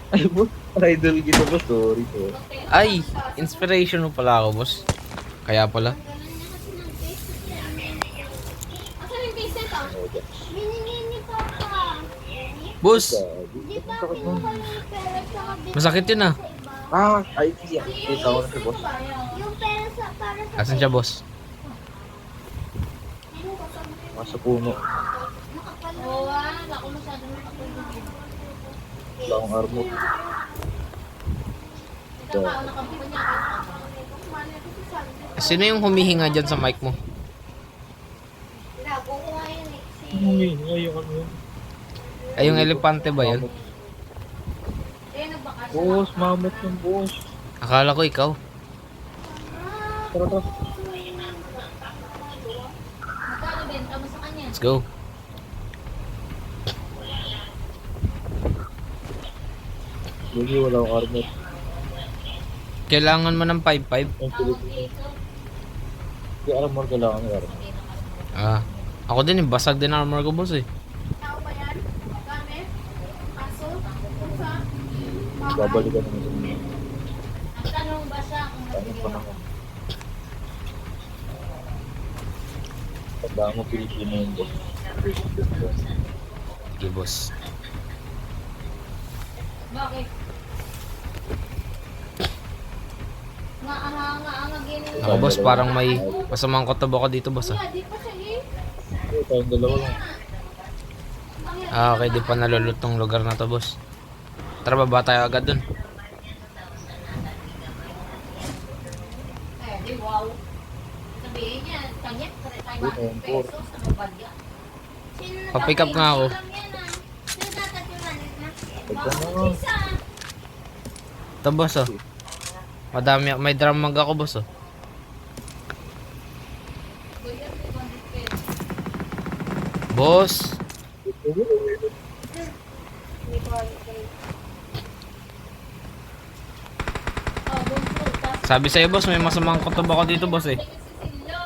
Ay, boss. Idol kita, boss. Sorry, sorry. Ay, inspiration mo pala ako, boss. Kaya pala. Asan yung face nito? Binigyan ni Papa. Boss, Di ba kinuha yung pera sa masakit yun ah. Ah, ay, siya. Kita ko na si boss. yung pera sa para sa Asan siya, boss? Nasa puno. Oo, ako masyado nakatulog. Wala akong armor. Ito ba, nakabuka niya ako. Sino yung humihinga dyan sa mic mo? Lago ko nga yun eh. Si Huminga yung ano yun. Ay, yung elepante ba yun? Boss, mamot yung boss. Akala ko ikaw. Tara, tara. Magkano benta mo sa kanya? Let's go. Lagi, wala akong armor. Kailangan mo ng 5-5. Yung Philippines. Yung armor kailangan ng armor. Ah, ako din eh. Basag din ang armor ko, boss eh. Tao ba yan? Gamit? Kaso? Pusa? Babalikan naman sa mga. Ang tanong ba siya kung Tanong nabigyan pa ako? naman. Tandaan mo Pilipino yung boss. Okay, boss. Bakit? Nga gini. Ako, boss, parang may masamang kutob ako dito, boss ah. Di pa siya eh. Tayong dalawa lang. Ah, okay, di pa nalulutong lugar na to, boss. Tara, baba tayo agad dun. Eh, di wow. Sabihin niya, kanya, Yun, four. pesos sa babagya. sino Papick up nga ako. Alam yan ah. Sino tatatiwanan na? Ito na. Isa. Ito, boss oh. Madami, may drum mag ako, boss oh. Boss, Oh, bunso. Tapos, sabi sa'yo, boss, may masamang kutob ako dito, boss eh. sisilyo.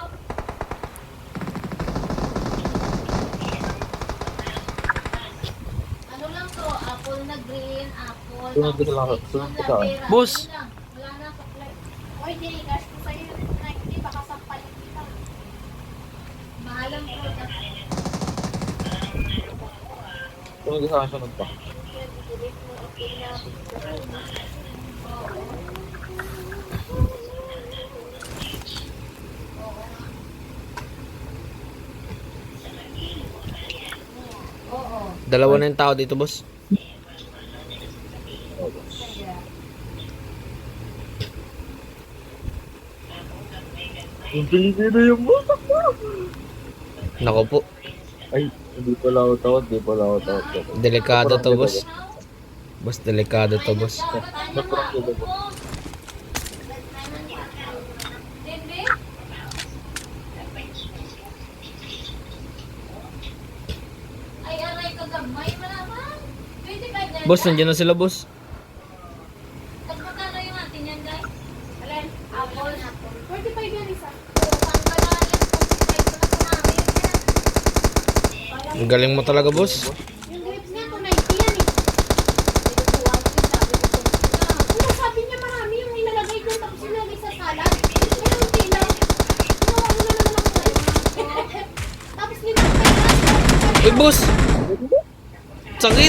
Ano lang to? Apple na green, apple. Sunod ka lang, sunod ka sa akin. Lavera. Boss. Yun lang. Wala na supply. Oy, di, cash ko sa'yo. Hindi, baka sampalin kita. Mahalang product. Sunod ka sa akin, sunod pa. Dalawa na yung tao dito, boss. Yung Pilipino yung boss. Nako po, Ay, hindi pala ako tawad, hindi pala ako tawad. delikado to, boss. Boss, delikado to, boss. Naprang sila, boss. Hindi? Ay, aray ka gamay. Malaman. 25 na. Boss, nandiyan na sila, boss. Magkano yung atin yan, guys? Alin? Apple. 45 yan isa. Saan ka na yan? 45 na sa namin. Ang galing mo talaga, boss. Yung grapes niya, 290 yan eh. Pinukuha ko yung sabi ko sa mga. Oo, sabi niya marami yung inalagay ko tapos inalagay sa salad. Pero hindi lang. Ginawa mo na naman ako sa'yo. Boss! Sakit!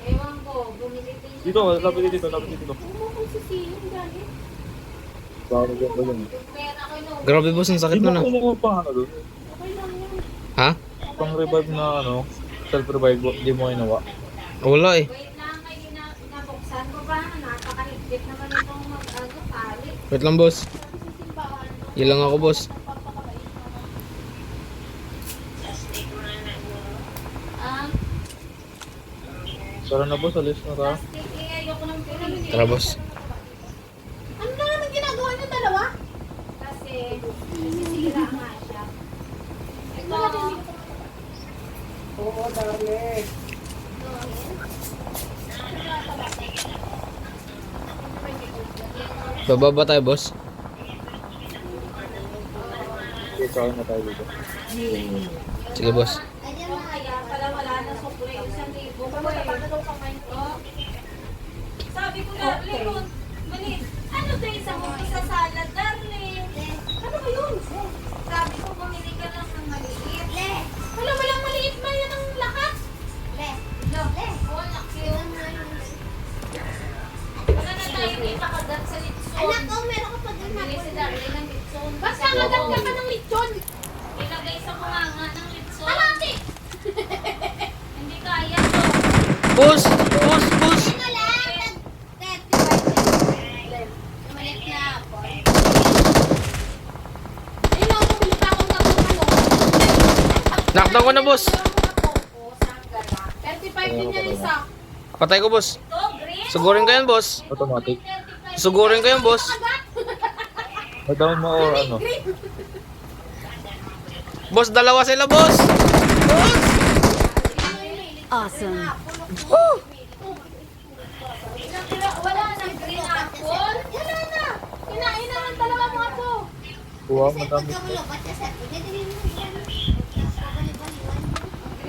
Ewan ko, bumili din siya. Dito, lapit dito. Ano kung sisihin gani? Baka mo ba yun? Yung pera ko nung Grabe boss, ang sakit Di nun ba ah. kumuha pa ano doon? Okay lang yan. Ha? Pang revive na ano, self-revive, di mo ginawa. Wala eh. wait lang kayo nabuksan ko ba? Napakahigpit naman itong pali. Wait lang boss. Simbahan. Ilang ako boss. Tara na boss, alis na tayo. Plastic eh, ayoko nang pinili. Tara boss. Ano na naman ginagawa niyo dalawa? Kasi, nasisira nga siya. Ito, Bababa tayo boss. Okay, kaya na tayo dito. Sige boss. ito kaya pala wala na supre. 1,000 ko eh. Oh. Sabi ko na, Lemon, mali. Ano to isang sa salad, darling? Ano ba yun? Sabi ko, bumili ka lang ng maliit. Wala, walang maliit ba yan ang lakas? Wala, yun. Wala na tayo ipakagat sa litson. Anak ko, meron ka pa din Bili si darling ng litson. Basta kagat ka pa ng lechon. Ilagay sa bunganga ng litson. Kalati! Hindi kaya to. Boss! Boss! Boss! Ano lang? 35. Maliit na ako. Ayun lang, bumili pa akong tatlong ano. Knockdown ko na boss. 35 din yan isa. Patay ko boss. To, green. Sugurin ko yan boss. Automatic. Sugurin ko yan boss. Madami mo or ano. Boss, dalawa sila boss. Boss! Awesome. Wala nang green apple. Wala na! Kinain na ng dalawa mo ako. Kuha, madami.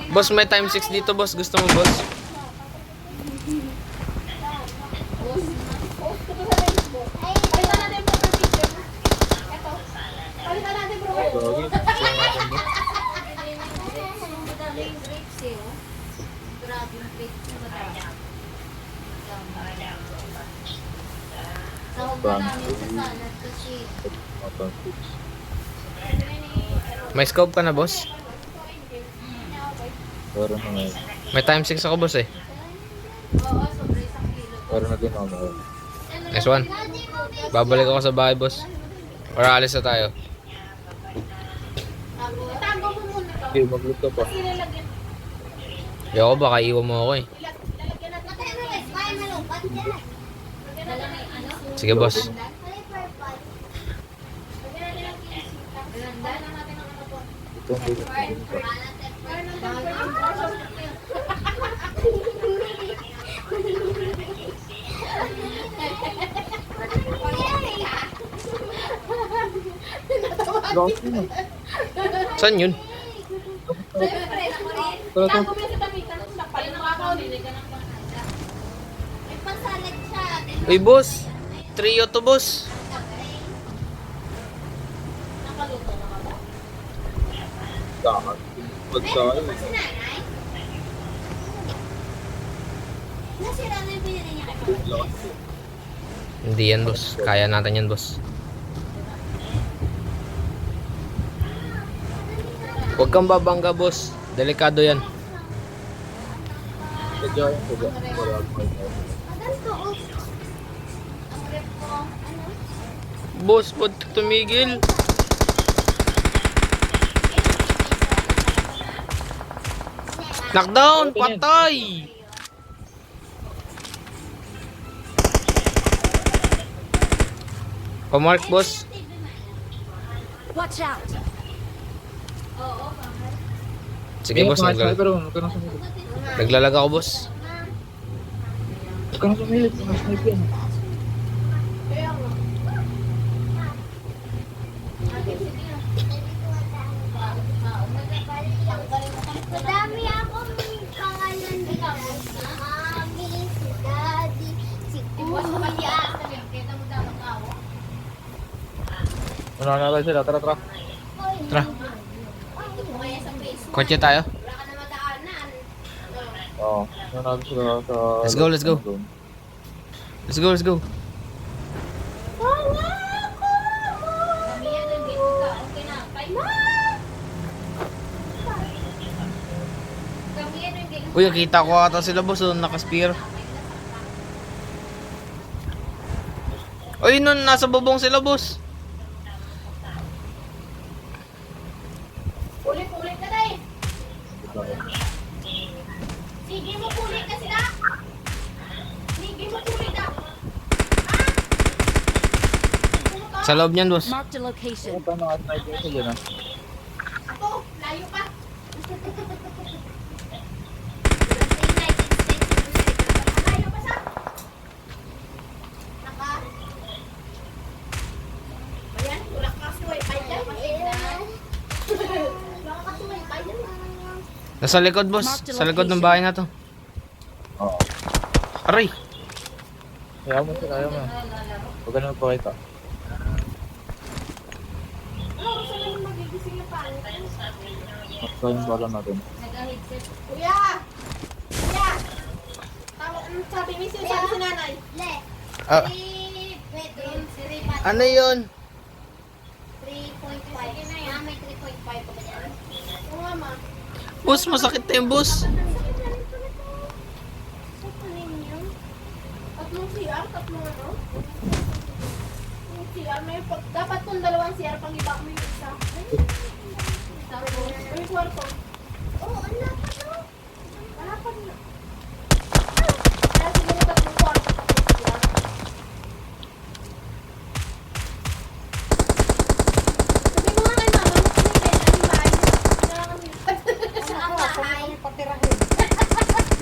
Boss, may time 6 dito boss. Gusto mo boss? Palitan natin bro ng picture. Eto. Palitan natin bro. Lagi. Kuha natin boss. Madaling grapes eh. Oh. Grabe yung grapes na madami. Sahog na namin sa salad kasi Automatic. May scope ka na boss? Pero na ngayon. May time 6 ako boss eh. oo, sobre isang kilo. Pero na din ako ngayon. Nice one. Babalik ako sa bahay boss. Or alis na tayo. Itago mo muna to. Okay, mag-loot ka pa. Ilalagyan. Ayoko baka iwan mo ako eh. Lalagyan natin. Dala may ano? Sige boss. Lagyan natin ang kinisita. Dala natin ang ano po. Ito ang dito. Laki na. Saan yun? Tara, Itago mo yan sa damitan. Sapal na ako. May pansalag siya. Uy boss. Trio to boss. Nakaluto na ka ba? Dapat. Pag tayo. Si nanay? Nasira na yung pinili niya kay Papa. Lakas. Hindi yan boss. Kaya natin yan boss. Huwag kang babangga boss. Delikado yan. Sadya yung sadya. Wala akong may Ganito, oh. Ang rep ko, ano? Boss, ba't tumigil? Knockdown! Patay! Pamark boss. Watch out. Oo, bakit? Sige boss, Pero huwag ka na sumilip. naglalag ako boss. Huwag ka na sumilip. Mga snipe yan. Kaya nga. Madami akong pangalan dito. Mami, si Daddy, si Kuya. Kita mo daw ang awa. Mananalay sila. Tara, tara. Tara. Kotse tayo. Wala ka Oo. Nanalo sila sa... Let's go, let's go. Let's go, let's go. Kami yan, nandito ka. Okay na. Bye na. Kami yan, nandito. Uy, kita ko ata sila boss, oh, naka-spear. Uy, nun, nasa bubong sila boss. Ulit-ulit ka tayo. Sige mo pulit ka sila. Sige mo pulit ka. Sa loob niyan boss. Marked a location. Paano naka-sniper ka dyan ah? Ako, layo ka. Layo pa sa. Naka. Ayan, wala ka kasi wifi dyan. Wala ka kasi wifi dyan. Nasa likod boss. Sa likod ng bahay na to. Oo. Aray. Kaya mo sila, kaya mo. Huwag ka na magpakita. Ano, gusto naman magigising yung pangit. Basta yung bala natin. Nag-headset. Kuya! Kuya! Tama, sabi ni sinasabi si nanay. Le. Ah, 3 bedroom, 3 bathroom, ano yun? 3.5. Ah, may 3.5 pa ba yan? Oo nga, ma. Boss, masakit na yung boss. Tatlong CR, tatlong ano? Yung CR, dapat kung dalawang CR, pang iba mo yung isa. Tapos, yung kwarto. Oo, ang lapad no? Harapan na. Kaya siguro tatlong kwarto, tatlong CR. Sabi mo nga kay mama, magpapilin, ang bahay niya. Ang bahay.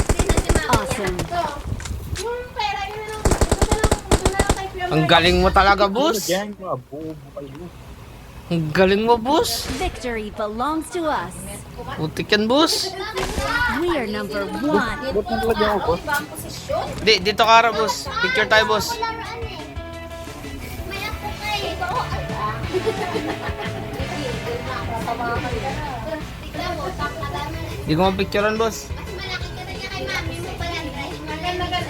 Sino si mama Awesome. So, yung pera, yun na lang, yun na lang kay Kuya Ang Mike. galing mo talaga boss. Gang, mga buo kayo. Ang galing mo boss. Victory belongs to us. Putik yan boss. We are number 1. Ba't nang lagyan ako, boss? Ibang posisyon. Dito ka boss. Picture tayo boss. Laruan eh. May ako kayo. Oo, tignan mo, taknagaman eh. Di ko mapicturean boss. Mas malaki ka na niya kay mami mo pala. Dahil Maganda-ganda.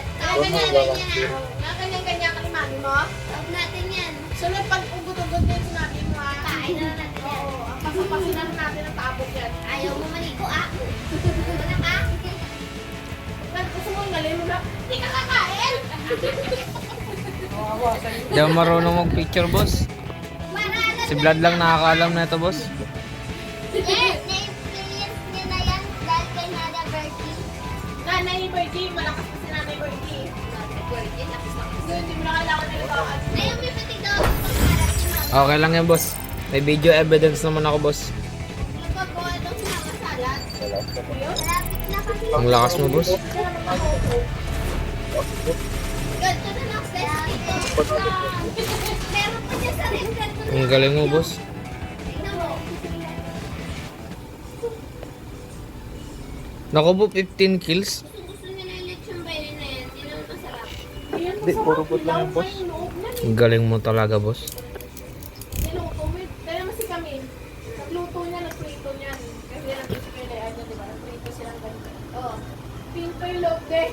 Nakakanyang-ganyan ka ni mami mo. Huwag natin yan. Sunod pag ugot-ugot din sinabi mo ha. Kain na natin yan. Oo, ang pasapasinan natin ang tabok yan. Ayaw mo maligo ah. Wala ka? Pag gusto mo ngalim mo na, di ka kakain! Di ako marunong mag-picture boss. Maralan Si Vlad lang nakakaalam na ito boss. Na-experience niya na yan dahil kay Nada Bertie. Nanay ni Bertie, malakas pa si Nanay Bertie. So, hindi mo na kailangan na itaan. Ayaw may pati daw ang pagkarat ni mama. Okay lang yan boss. May video evidence naman ako boss. Napagawa daw si mama salad. Malapit na kasi. Ang lakas mo boss. Ganto na lang sa dito. Meron pa siya sa rin. Ganto na. Ang galing mo boss. Tingnan mo. Naku po 15 kills. Gusto niya na yung lechon bayan na yan. Hindi naman masarap. Ayan, Hindi, puro good lang yung boss. yung loob na Ang galing mo talaga boss. Niluto mo. Kaya naman si Camille. Nagluto niya, nagprito niya. Kasi yan ang isip niya na yan, di ba? Nagprito silang ganito. Oh. Pinto yung loob de.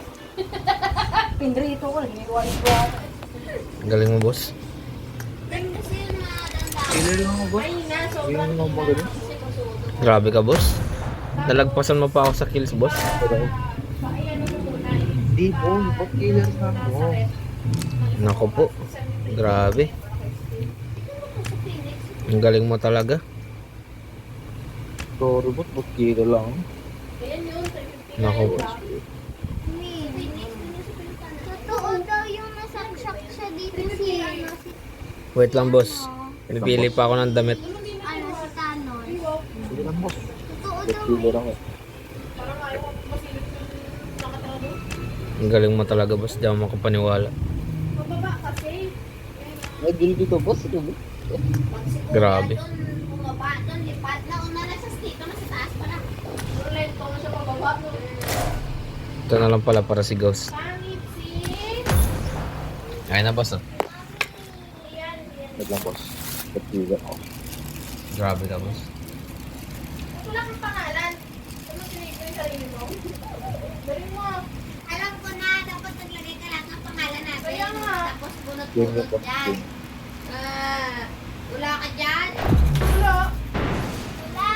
Pinrito ko, ginagawa-gawa. Ang galing mo boss. Kasi yung madanda. Killer lang ako, boss. Ay na, Yun sobrang yung mga magaling. kasi masudo. Grabe ka boss. Nalagpasan mo pa ako sa kills boss. Ayan mo muna. Hindi po, ba't killer na ako? Naku po. Grabe. Ang galing mo talaga. Sorry, ba't killer lang? Ayan yun. Naku po. Totoo daw yung nasaksak siya dito si ano si Wait lang boss. Pinipili pa ako ng damit. ano si Tanon. Sige lang, boss. Totoo Ba't daw. killer lang eh? Parang ayaw ko masilip yung nakatalo. Ang galing mo talaga boss. Di ako makapaniwala. Mababa kasi. May drill dito, boss. Ito, boss. Grabe. Bumaba doon, lipat na. Una na sa dito na sa taas pa na. Pero lento na siya pababa. No? Ito na lang pala para si Ghost. Pangit si... Ayun na boss oh. Ayan, ayan. Wait lang, boss. Ba't killer ako? Grabe ka boss. Wala kang pangalan. Ano sinigil yung sarili mo? Galing mo. Alam ko na, dapat naglagay ka lang ng pangalan natin. Kaya nga. Tapos bunot-bunot dyan. Wala ka dyan? Wala. Wala.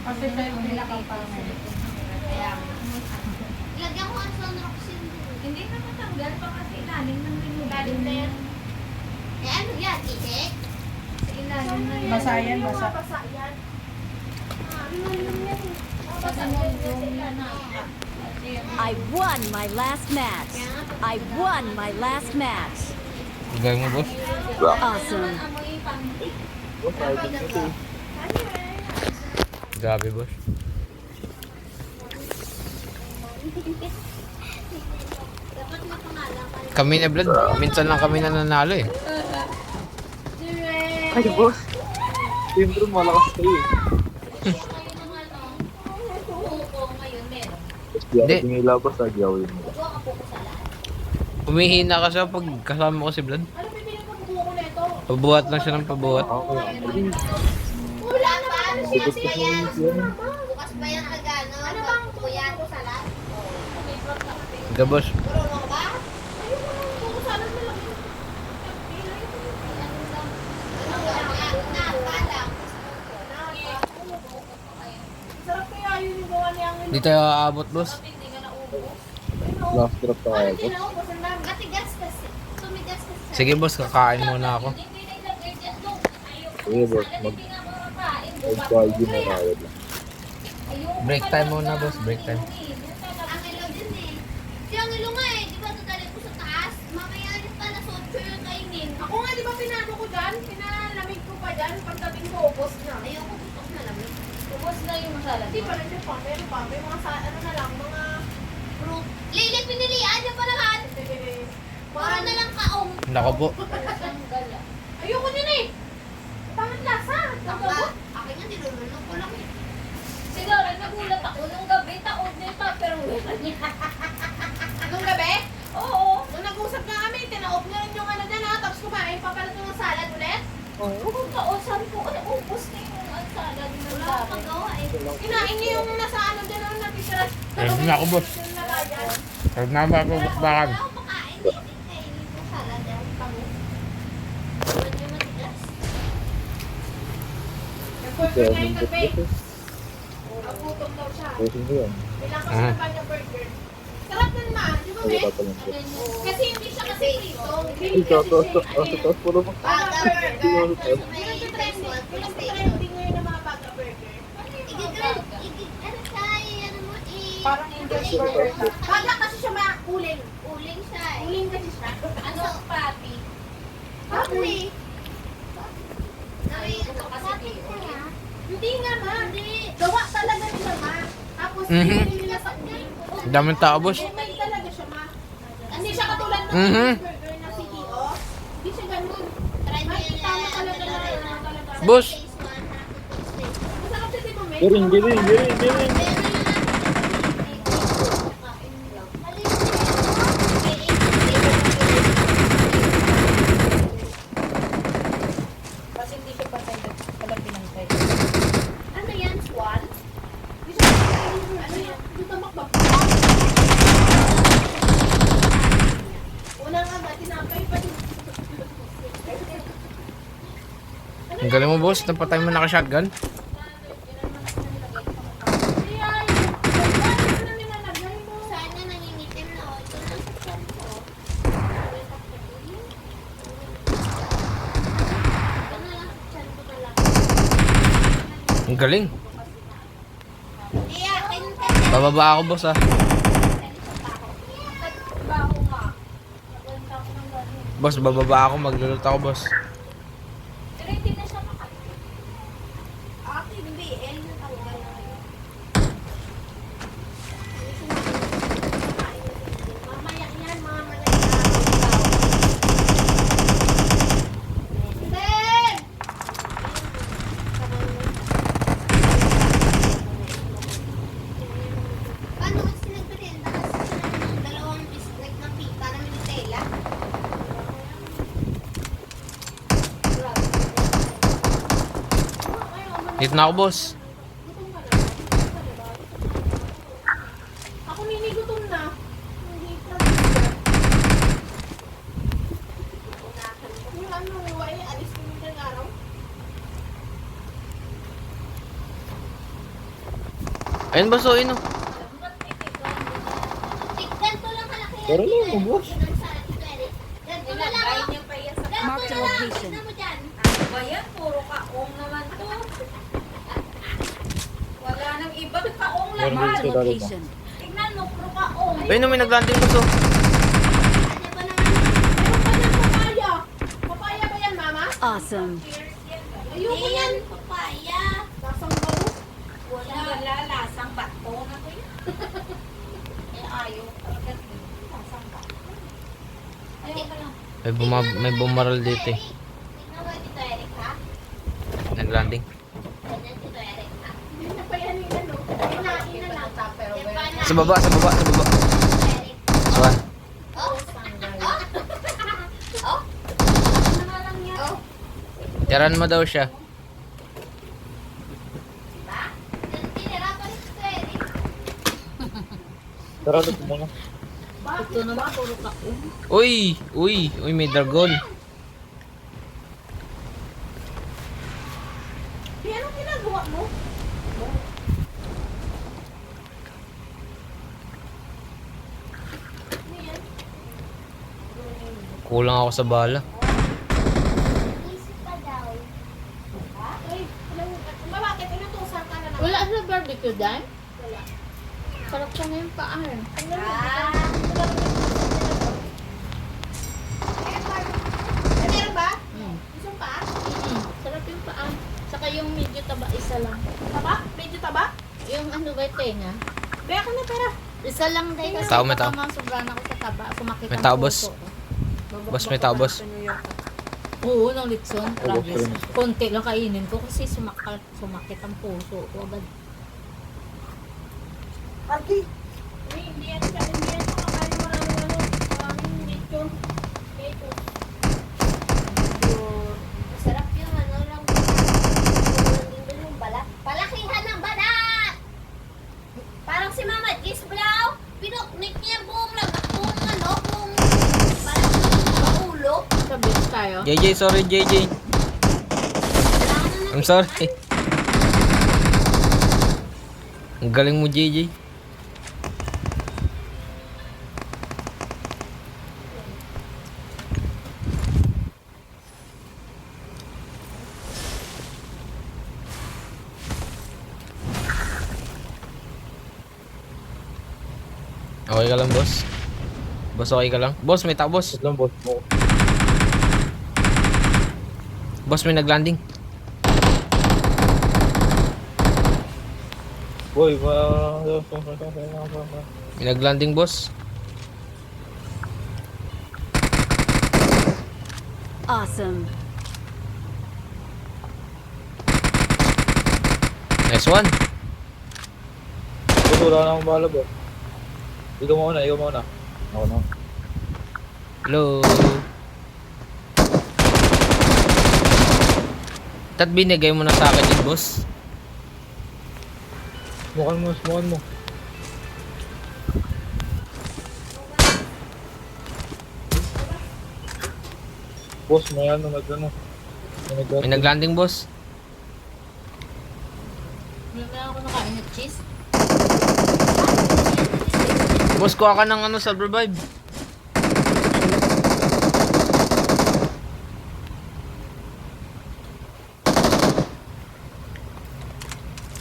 Kasi tayo nila kang pangalan. Kaya, ilagyan ko ang sunroxin. Hindi na matanggal pa kasi ilalim ng removal. Galing na yan. Eh ano yan, ihek? Sa ilalim ng Basa yan, basa. Basa yan. I won my last match. I won my last match. Ang galing mo, boss. Awesome. amoy pang Boss, ayaw din ito eh. Grabe, boss. Dapat may pangalan ka. Kami na, Blood. Minsan lang kami nananalo eh. Ay, boss. Siyempre, malakas kayo eh. Ngayon ang ano, buko ngayon meron. Boss, di ako Hindi. tumilabas, nagyawin mo. Buko ka po ko sa lahat. Humihina kasi ako pag kasama ko si Blood. Ano pipili ko buko nito? Pabuhat lang siya ng pabuhat. Ako, ay, Wala pa, ano siya Bukas siya pa yan? siya yan. Bukas pa yan kagano? Ano bang buko yan? buko sa lahat? Ika, boss. Puro mo ba? Buko sa lahat malaki. Sarap kaya yun yung gawa niya ang Hindi tayo aabot, boss. hindi ka naubos. last drop tayo, Hindi boss. na ako, basan lang. Matigas kasi. Tumigas kasi. Sige, boss. Kakain muna ako. Hindi na ilagay dyan doon. Sige, boss. Hindi nga makakain. Mag-value na kaya lang. Break time muna, boss. Break time. Ang ilo din eh. Si ang ilo nga eh. Di ba dadalhin ko sa taas? Mamaya rin pala sa 8 yung kainin. Ako nga, di ba pinano ko dyan? Pinalamig ko pa dyan. Pagdating ko, ubos na. Ayoko gusto ko malamig. Ubos na yung masala. Hindi pa rin pa. Meron pa. May mga sa, ano na lang, mga Fruit. Lili, pinilian niya pa naman. Para na lang kaong. Nako po. Ayoko din eh. Pangit lasa. Ako ba? Akin nga nilulunok ko lang eh. Siguro, nagulat ako nung gabi. Taod na yung tupperware niya. Nung gabi, Oo. nung nag-usap nga kami, tinaob na rin yung ano dyan ha. Tapos kumain pa pala ito ng salad ulit. Kung kausap ko, ay, ubos na yung salad ng Wala akong gabi. paggawa eh. Kinain niyo yung nasa ano dyan ang natitira. Ayun na ako, boss. Yung nalagyan. Huwag na ba ako bakbakan? Wala akong makain eh. Kainin ko salad ang pango. Wala niyo matigas. Nag-burger Kaya ngayon yung kagabi. boss, Nagutom daw siya. boss mo yan. Bilang kasi Ah. ng kanya burger. Sarap nun ma, di ba Ay, be? wala pa lang po. Kasi hindi siya kasi prito. Ay, Green taas, kasi taas, siya. taas, taas, taas, puro mo. Baga Puro burger. mo, taas. May Pinag-trending. one, first station. Pinag-trending ngayon ng mga baga burger. Ano siya? Ano mo eh? Parang English Ay, burger. Baga kasi siya uling. Uling siya eh. Uling kasi siya. Ano, papi? Papi. Ay, Ano kasi dito? Hindi nga ma. Hindi. Gawa talaga nila ma. Tapos Mhm. hindi nila sa uling. Ang daming tao, boss. May talaga siya ma. Hindi siya katulad ng Mhm. burger na CEO. Hindi siya ganun. Try mo yan Makikita mo na talaga na talaga. Boss. Phase 1, phase 2. Masarap siya di ba May? Galing, galing, galing, galing. Kasi hindi siya patay pala pinantay. Ano yan? Swan? Hindi siya ano yan? Hindi tamak ba? Una nga ba, tinapay pa din. Ang galing mo, boss. Napatay mo naka-shotgun. Hindi ay. Ano na nilalagay mo? Sana nangingitim na ako. Ito na sa chan ko. Ito na lang sa chan ko talaga. Ang galing. Hindi akin ka. Bababa ako, boss, ah. Baho nga. Naganda ko ng gano'n. Boss, bababa ako. Magluluto ako, boss. Pero hindi na siya makakita. Ate, hindi. El na tanggal na yun. Mamaya yan, mamaya. Ben! Paano kasi nagperienda kasi ng dalawang biscuit na pita na Nutella? Dito na ako, boss. Ayun boss, oh, ayun oh. Ganito lang kalaki. Pero lang mo, boss. Ganito na lang. Nilagay niya pa yan sa Mark the location. Tignan mo dyan. ano ba yan? Puro kaong naman to. Wala nang ibang kaong Meron Mark laman. the location. Tignan mo, puro kaong. Ayun oh, may naglanding boss oh. Ano ba naman? Papaya. Papaya ba yan, mama? Awesome. Ayoko yan. Papaya. Lasang baro. Wala, lasang bato na to yan. Eh, ayaw talaga. Lasang bato. Ayaw ka lang. May bumaral dito eh. Tignan mo dito, Eric, ha? Naglanding. Ganyan dito, Eric, ha? Hindi na pa yan yung ano. Kinain na lang. Pero Yan pa na. Sa baba, sa baba, sa baba. Eric. Swan. Oh. Oh. Ano nga lang yan? Oh. Tiyaran mo daw siya. Diba? Tinirapan ito, Eric. Tara, ito muna. Ito naman, puro kaong. Uy, may dragon. Hey, anong ginagawa mo? Kulang ako sa bala. Isip pa daw. Ay, bakit? Inutusan ka na naman. Wala sa barbecue dyan? Wala. Sarap ka na yung paan. Meron ba? Isang paa? Sarap yung paa. Saka yung medyo taba, isa lang. Taba? Medyo taba? Yung ano ba yung tenga? Kaya ka na pera. Isa lang dahil kasi May tao. baka sobrang ako sa taba. Sumakit May ang tao, puso boss. ko. Boss, may tao, boss. Oo, ng litson. boss, Promise. Konti lang kainin ko kasi sumakit ang puso ko agad. Hindi yan kumakain maraming lechon. Ito. Masarap yung ano lang. Yung balat. Palakihan ng balat! Parang si Mama Gis Blau, pinuknik niya buong balat ng ulo. Sa beach tayo. JJ, sorry JJ. I'm sorry. Ang galing mo JJ. Okay ka lang, boss? Boss, okay ka lang? Boss, may tao, boss. Wait lang, boss mo. Boss, may naglanding. Boy, May naglanding, boss. Awesome. Nice one. Boss, wala na akong bala, boss. Ikaw muna. Ako na. Hello. Tat binigay mo na sa akin yun, boss. Smokan mo. Boss, may ano, nag-ano. May naglanding, boss. Wala ako nakain ng cheese. Boss, kuha ka ng ano, self-revive.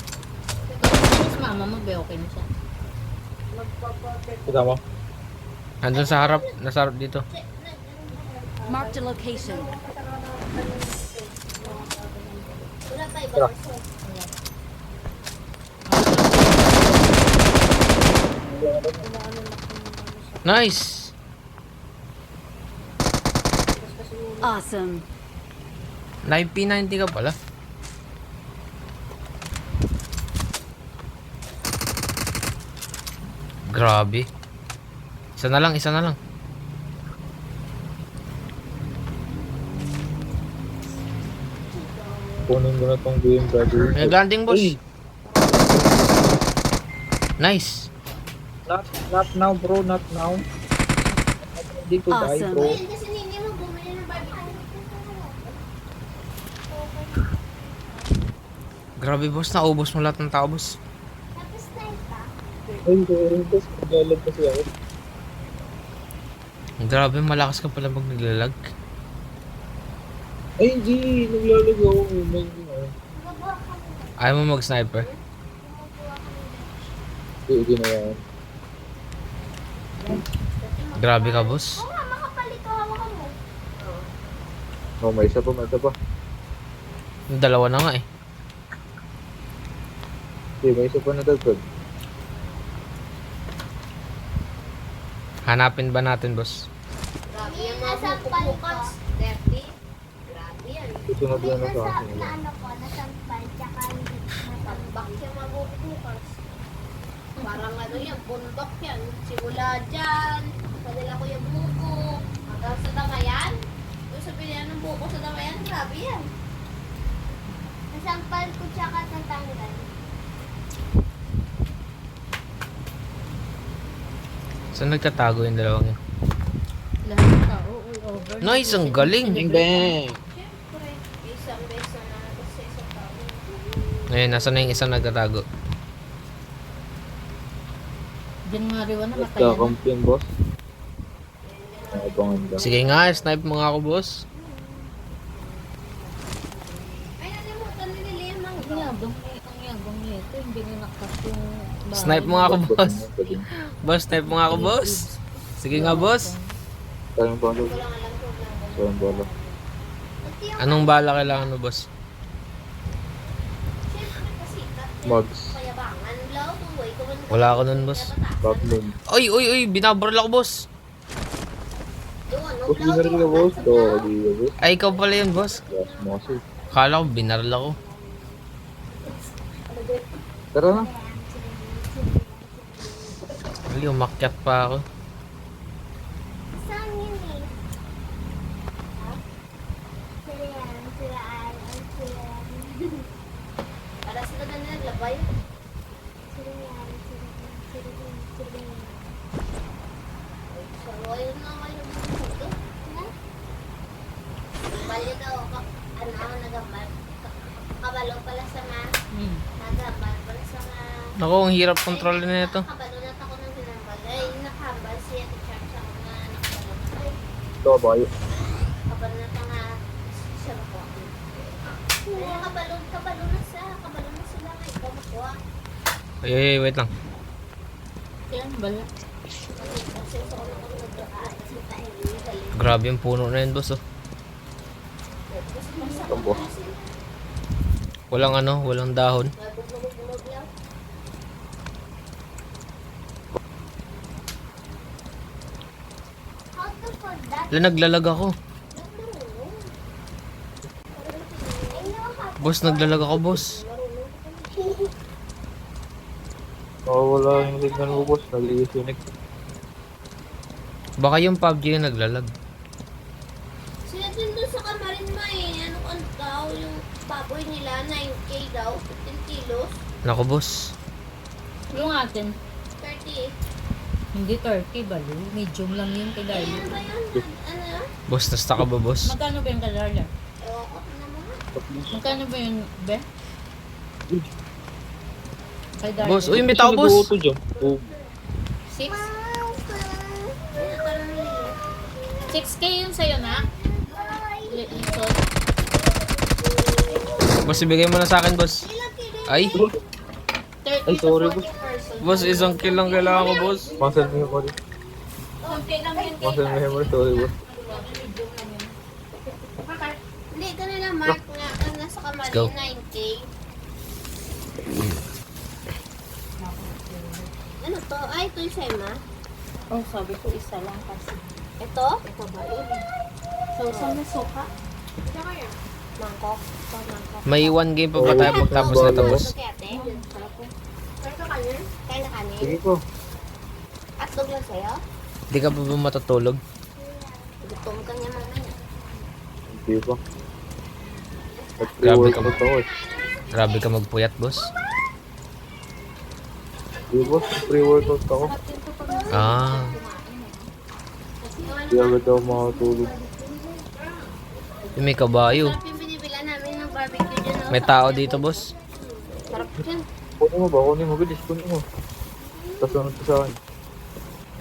Cheese mama mo, be okay na siya. Kita mo? Andun sa harap. Nasa harap dito. Mark the location. Wala pa iba. Tara. Nice. Awesome. Live P90 ka pala. Grabe. Isa na lang. Kunin ko na tong BMW. May naglanding, boss. Uy, Nice. not now, bro. Not now. Hindi ko die, Awesome. bro. Ayun kasi hindi mo bumili ng barbecue. Grabe, boss. Naubos mo lahat ng tao, boss. Tapos na Ay, sorry, boss. Naglalag kasi ako. Grabe, malakas ka pala pag naglalag. Ay, hindi. Naglalag ako. May, Ayaw mo mag-sniper? hindi na yan. Grabe ka, boss. Oo nga, makapalit ka, hawakan mo. Oh, may isa pa, may isa pa. Yung dalawa na nga eh. Hindi, may isa pa na dagdag. Hanapin ba natin, boss? Grabe yung mga bukas. 30. Grabe yan. Susunod lang na sa akin. Na ano ko, nasampal, tsaka hindi Tambak yung mga bukas. Parang ano yan, bundok yan. Simula dyan. Kanila ko yung buko. Hanggang sa Damayan. Yung sa pilihan ng buko sa Damayan, grabe yan. nasampal ko, tsaka tatanggal. Saan nagtatago yung dalawang yun? Lahat ng tao, over. Nice, ang galing! Bang bang! Siyempre, isang beses na sa isang tao. Ngayon, nasa na yung isang nagtatago? Diyan nga rin na matayan na. Nagkakampiyan, boss. Abangan ka. Sige nga, snipe mo nga ako, boss. Ay, nalimutan ni Lilian ng Ang yabang nito, hindi na nakas yung bahay. Snipe mo nga ako, boss. Galing. Boss, snipe mo nga ako, boss. Sige nga, boss. Tayong bala. Ko lang alam ko lang. Tayong bala. Anong bala kailangan mo, boss? Siyempre kasi, Mags. kayabangan. Law, tuloy. Wala ako nun, boss. Backman. Oy, oy, oy! Binabaril ako, boss! Boss, binaril ka, boss. Oo, di ka, boss. Ay, ikaw pala yun, boss. Gas mo kasi. Kala ko, binaril ako. Tara na. Ali, umakyat pa ako. Saan yun eh? Ha? Sila yan, sila ay, sila yan. Para sila na naglabay. Sila yan, sila yan, sila yan. So, ayun na kayo ng buto. Bali daw, nagambal. Kabalo pala sa mga. Nagambal pala sa mga. Naku, ang hirap kontrolin na ito. Kabalo na ako ng sinambal. Ay, nakambal siya. Teacher siya mga nakabalo. Ay, Ito, bayo. kabalo na ka nga. Siya makuha. Ay, kabalo na siya. Kabalo na sila. Ay, ikaw makuha. Ay, ay, wait lang. Yan, bala. Kasi sa ko na kung nagdaan. Galing. Grabe yung puno na yun, boss, oh. Tambo. Walang ano, walang dahon. Bulog lang. How to put that? Wala, naglalag ako. I know how. Boss, naglalag ako, boss. Wala yung signal mo, boss. Nag-i-connect. Baka yung PUBG yung naglalag. Sila din doon sa kamarin mo eh. Ano ang tao yung baboy nila? 9K daw. 15 kilos. Naku, boss. Yung atin, 30. hindi 30 balo. Medium lang yun kay Ayan Darla. ba yun? Ano yun? Boss, nasta ka ba, boss? Magkano ba yung kay Darla? Ewan ko na mga. Magkano ba yung be? Kay Darla? Boss, uy, may tao, boss. Nag-auto dyan. Oh, 6? Ayan, parang nila. 6K yun sa'yo na? Ito. Boss, ibigay mo na sa akin, boss. Ay, 30 Ay, sorry, boss. boss, isang kill lang kailangan ko, boss. Muscle memory. Okay lang yun. Muscle memory. Sorry, boss. Hindi, kanina mark nga. Ang nasa Let's go. kamarin 9K. Ano to? Ay, ito yung sema. Oh, sabi ko isa lang kasi. Ito? Ito ba yun? So, na suka? Mangkok. Ito, mangkok. May 1 game pa ba tayo pagtapos na ito, boss? Ito kaya, te? Kaya ka kanin? Kaya na kanin? Sige po. Hotdog lang sa'yo? Di ka pa ba matutulog? Gutom ka niya mamaya. Hindi pa. Grabe ka Nag-pre-workout ako eh. Grabe ka magpuyat, boss. Hindi, boss. Pre-workout ako. Ah, Hindi agad ako makatulog. yung may kabayo. Sarap yung binibila namin ng barbecue dyan. Oh. May tao dito, boss. Sarap yun. Kunin mo ba? Kunin mo. Bilis. Kunin mo. Kasunod ka sa akin.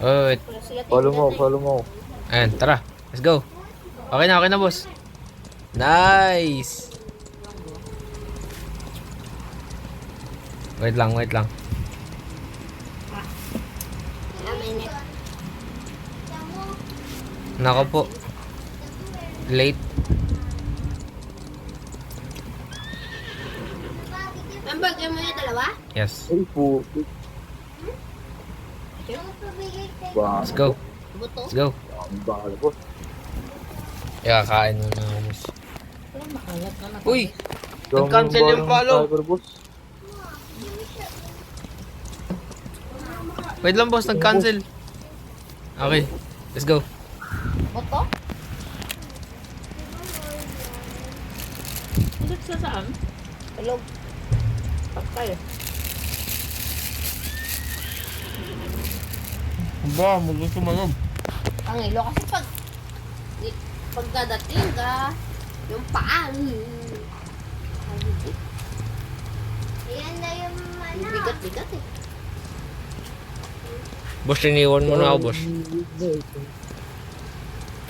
Oh, wait. Follow mo. Ayan, tara. Let's go. Okay na, boss. Nice! Wait lang. Nako po. Late. Hamburger mo yung dalawa? Yes. Ay po. Ba, Let's go. Buto? Let's go. ang bahala boss. Kakain mo na, boss. Pero makalat na naman. Uy! Nag-cancel yung follow. Cyber boss. Wait lang, boss. Nag-cancel. Okay. Let's go. Boto? Ulit sa saan? Hello? Patay. Ba, mag-gusto malog. Ang ilo kasi pagdadating ka, yung paa. Ayan na yung ano. Bigat-bigat eh. Boss, iniwan mo na ako, boss.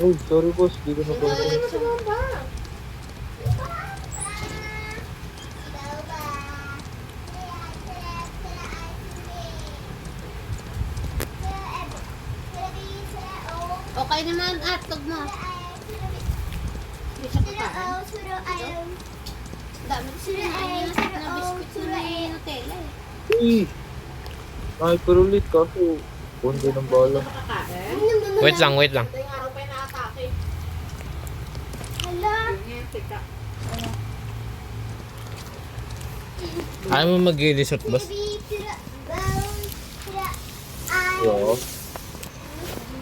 Oh, sorry boss. Di ko na po. Okay naman, atlog mo. Hindi siya kakain. Dami kasi na biscuit na Nutella eh. Uy! Sniper ulit kaso. Pondo ng bala. Wait lang. Ito yung araw pa yung nakatake. Hala. Ayaw mo mag-resort, boss? Baby, sila, brown, sila, ay. Oo.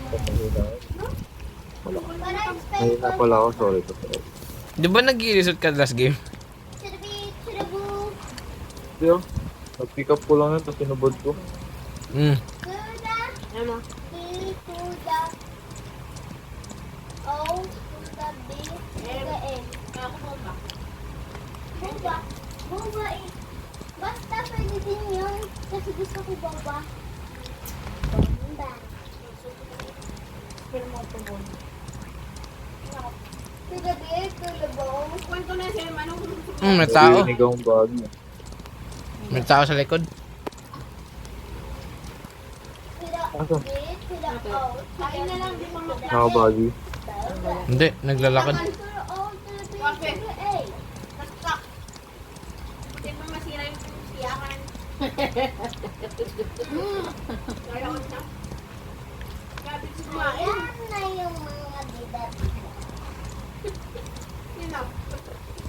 Mahina. Parang Mahina pala ako. Sorry. Di ba nag-resort ka last game? Sila boo. Hindi ah. Nag-pick up ko lang yun. Tapos sinubod ko. Kuda. Ano? B to the O to the B to the N. Kaya ako mo ba? Boba. Boba eh. Basta pwede din yun. Kasi gusto ko boba. Boba. Pero mo ito mo. To the B to the bow. Kwento na siya, anong May tao. Hindi ang bag niya. May tao sa likod. To the Asan? B to the O. kain na lang, di pa mo. Nakabagi. Hindi, naglalakad. To the O to the B to the A. Basta. Hindi mo masira yung siyakan. Kaya ko na. Grabe si kumain. Ayan na yung mga bidat. Yun na.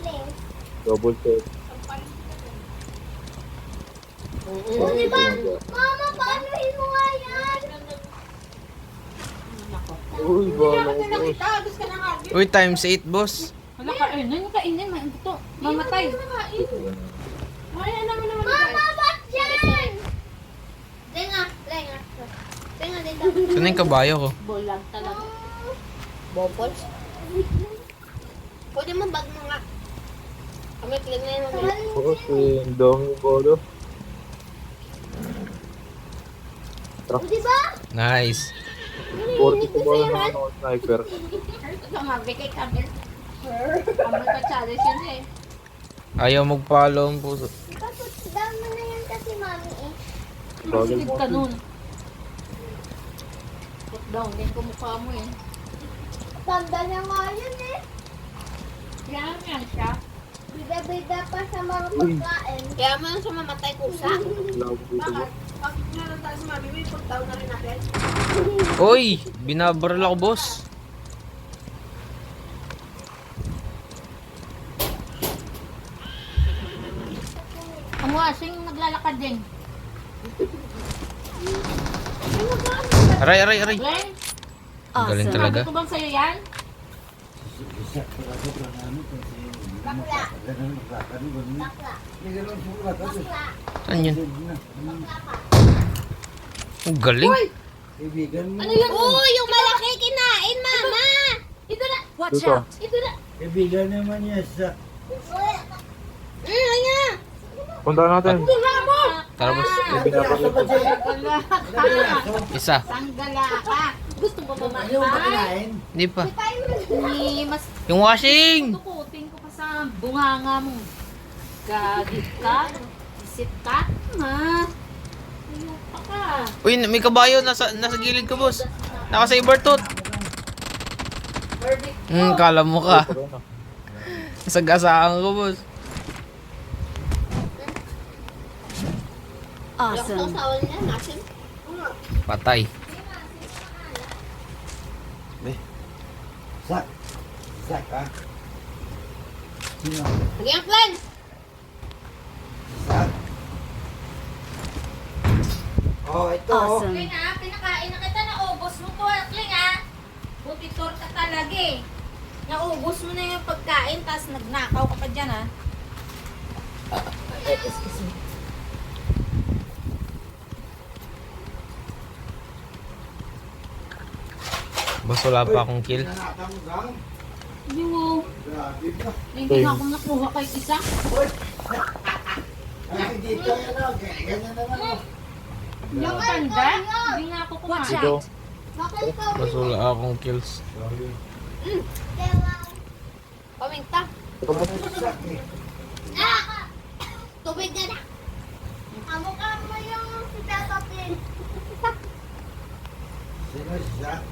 Flames. Double check. O diba? Mama, paano mo nga yan? Uy, bala ko. Nakita, gusto ka na nga. Uy, times 8, boss. Wala kainin. Yung kainin. Ito. Mamatay. Maya naman naman. Mama, ba't yan? Lenga, lenga. Lenga dito. Saan yung kabayo ko? Bulag talaga. Bobols. Pwede mo bag mo nga. Kami clean na yun. Kasi ang dami yung bala. O diba? Nice. 40 ko bala na ako sniper. Sumabi kay Camel. Camel ka challenge yun eh. Ayaw mag-follow ang puso. Tapos down mo na yan kasi mami eh. Bagal Silid mo. ka nun. Put down din ko mukha mo eh. Tanda niya nga yun eh. Yan yan siya. Bida-bida pa sa mga pagkain. Kaya mo yung sumamatay kusa. Labo dito boss. Pag meron tayo sa mami, may put down na rin natin. Uy! Binabaril ako, boss. Ang wasing naglalakad din. Aray. Glenn, Ang galing Awesome. talaga. sabi ko bang sa'yo yan? Bakla. Bakla. Bakla. Saan yun? Ang galing. Kaibigan mo. Ano yun? Uy, yung malaki kinain, mama! Ito na. Watch Dito. out. Ito na. Kaibigan naman niya sa... Ayan! Punta natin. Ito na mo. Tara, boss. Isa. Sanggala ka. Gusto mo ba Ayaw ba makakain? kinain? Hindi pa. Ni mas Yung washing! tukutin ko pa sa bunganga mo. Gagit ka? Isip ka? Ha? Ayupa ka. Uy, may kabayo. Nasa gilid ko, boss. Naka-saber tooth. Kala mo ka. Sagasaan ko, boss. Awesome. Sausawan niya, natin. Patay. Sak. Sak, ha? Sino? Lagi ang plan. Sak. Oh, ito. Awesome. Kling ha, pinakain na kita, naubos mo po, Kling ha. Butitor ka talaga eh. Naubos mo na yung pagkain, tapos nagnakaw ka pa dyan ha. Boss, wala pa akong kill. Nanatang gang. Hindi mo. Grabe ka. Hindi nga akong nakuha kay isa. Ay, dito na lang. Ganyan na lang. Yung tanda, hindi nga ako Watch kumain. Dito. out. Bakit ikaw? Boss, wala akong kills. Paminta. Sak, eh. Tubig na na. Amo-amo yung si Peppa Pig. Sino si Sak?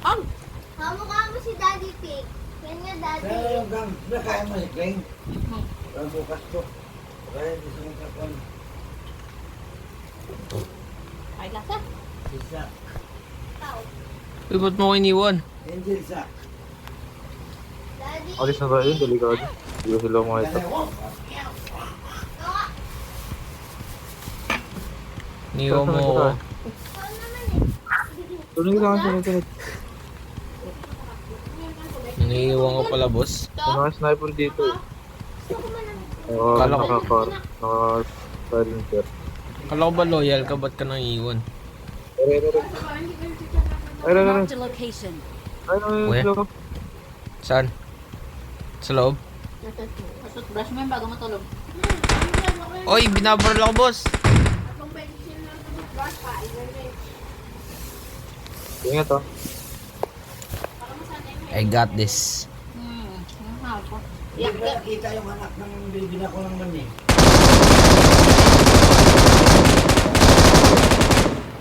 Amo-amo si Daddy Pig. Yan nga, Daddy. Sino yung gang? Nakain mo si Kling? Ang bukas to. Kaya di sa mga kapal. Ay, lasa. Si Sak. Uy, ba't mo ko iniwan? Angel Sak. Daddy. Alis na tayo, delikado. Hindi ko sila makita. Iniwan mo ako. Tuloy lang, sunod. Iniiwan ko pala, boss. May mga sniper dito eh. Oo, Kala ko- naka-silencer. Kala ko ba loyal ka? Ba't ka nang iiwan? Ay, Marked a location. Kuya? Saan? Sa loob? Brush mo yun bago matulog. Oy, binabaril ako, boss. Ingat oh. I got this. Yung hapon. Hindi ko nakita yung anak ng bibina ko ng mani.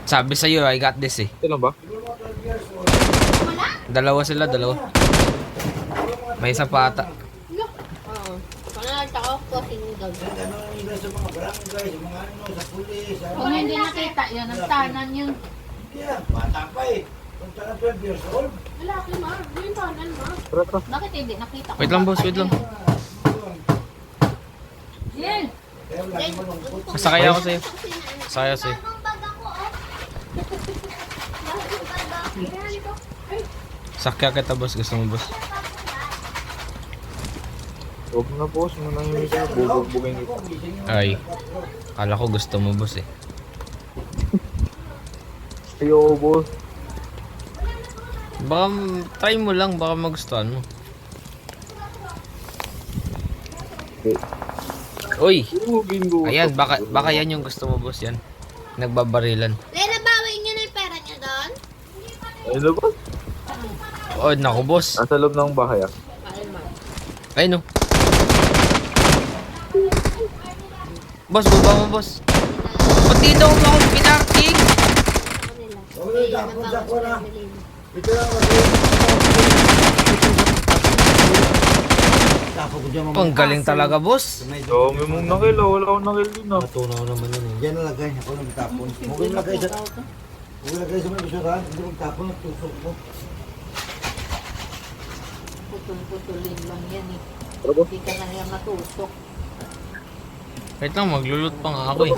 Sabi sa'yo, I got this eh. Ito lang ba? Dalawa sila, dalawa. May isa pa ata. Oo. Panalita ko, crossing daw. Kaya gano'n nila sa mga barangay, sa mga ano, sa pulis. Kung hindi nakita yun, nagtanan yun. Yeah, bata pa eh. Punta na 12 years old. Lalaki, ma. Yung tanan, ma. Tara, tara. Bakit hindi nakita? Wait lang, boss, wait lang. Yan! Kaya lagi malungkot. Masakay ako sa'yo. Masakay ako sa'yo. Bagong bag ako, oh. Bagong bag ako. Yan, ito. Ay, Sakya kita, boss. Gusto mo, boss? Huwag na boss, manahimik ka. Bubugbugin kita. Ay. Kala ko gusto mo, boss eh. Ayoko boss. Baka try mo lang, baka magustuhan mo. Okay. Uy! Bugin ko. Ayan, baka yan yung gusto mo, boss. Yan. Nagbabarilan. Lena, bawiin niyo na yung pera niya doon. Ayun na boss. Oh, naku, boss. Nasa loob ng bahay ah. Ay, no. Boss, baba mo, boss. Ba't dito mo ako pinarking? Okay, tapos ako na. Ito lang tapo ko dyan Ang galing talaga, boss. So, may mong nakil ah. Wala akong nakil din ah. Matunaw naman yun eh. Diyan nalagay. Ako nang tapon. Huwag nalagay sa... Huwag nalagay sa mga bisurahan. Hindi kong tapon at tusok mo. Putol-putulin lang yan eh. Tara boss. Hindi ka na yan matusok. Wait lang, maglulot pa nga ako eh.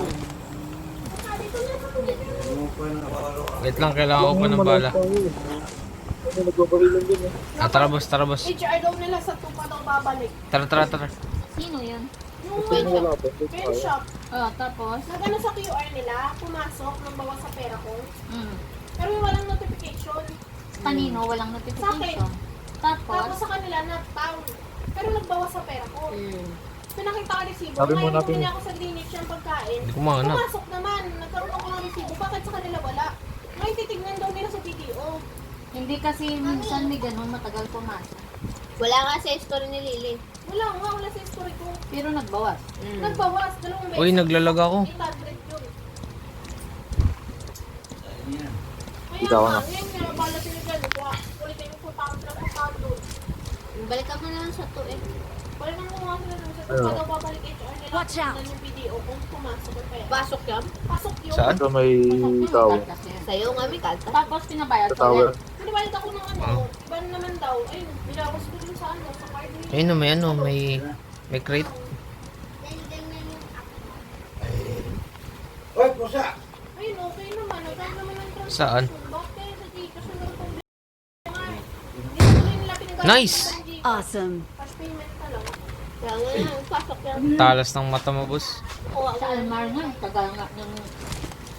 Wait lang, kailangan ko pa ng bala. Ano, nagbabarilan din eh. Ah, tara, boss, tara, boss. HR daw nila sa tupa daw babalik. Tara, tara, tara. Sino yun? Yung Ito wala pa. pen shop. Oh, tapos? Nagano sa QR nila, pumasok nang bawas sa pera ko. Mm. Pero walang notification. Kanino? Walang notification. Tapos Tapos? sa kanila na pound. Pero nagbawas sa pera ko. Pinakita ka resibo. Sabi mo Ngayon, natin- bumili ako sa Greenwich ng pagkain. Hindi ko mahanap. Pumasok naman. Nagkaroon ako ng resibo. Bakit sa kanila wala? Ngayon, titignan daw nila sa video. Hindi kasi minsan may ganun matagal pumasok. Wala nga sa story ni Lily. Wala nga, wala sa story ko. Pero nagbawas. Nagbawas, 2 beses. Uy, naglalag ako. 800 yun. Kaya Ikaw nga, na. ngayon nga, bala sila dyan. Ulitin yung 4,000 na 4,000. Balikan mo naman sa to eh. Balikan mo nga sila naman sa Ano? daw babalik HR nila. Watch out. Tingnan yung video kung pumasok or kaya. Pasok yan. Pasok yun. Saan? Ito may tao. Sa'yo nga may kalta. Tapos pinabayad Sa ko tower. ulit. Pinibalit ako ng ano, iba naman daw. Ayun, binabas ko dun sa ano, sa card niya. Ayun, may ano, may crate. Oy, pusa! Ayun, okay naman. Nagkaroon naman ng transaction. Saan? Bakit kaya sa Gcash na lang problema? Hindi na tuloy nila pinagawa Nice! ng Gcash. Awesome. Cash payment ka lang. Kaya nga yan, pasok yan. Talas ng mata mo, boss. Kuha Sa ko. Almar nga, tagal nga nung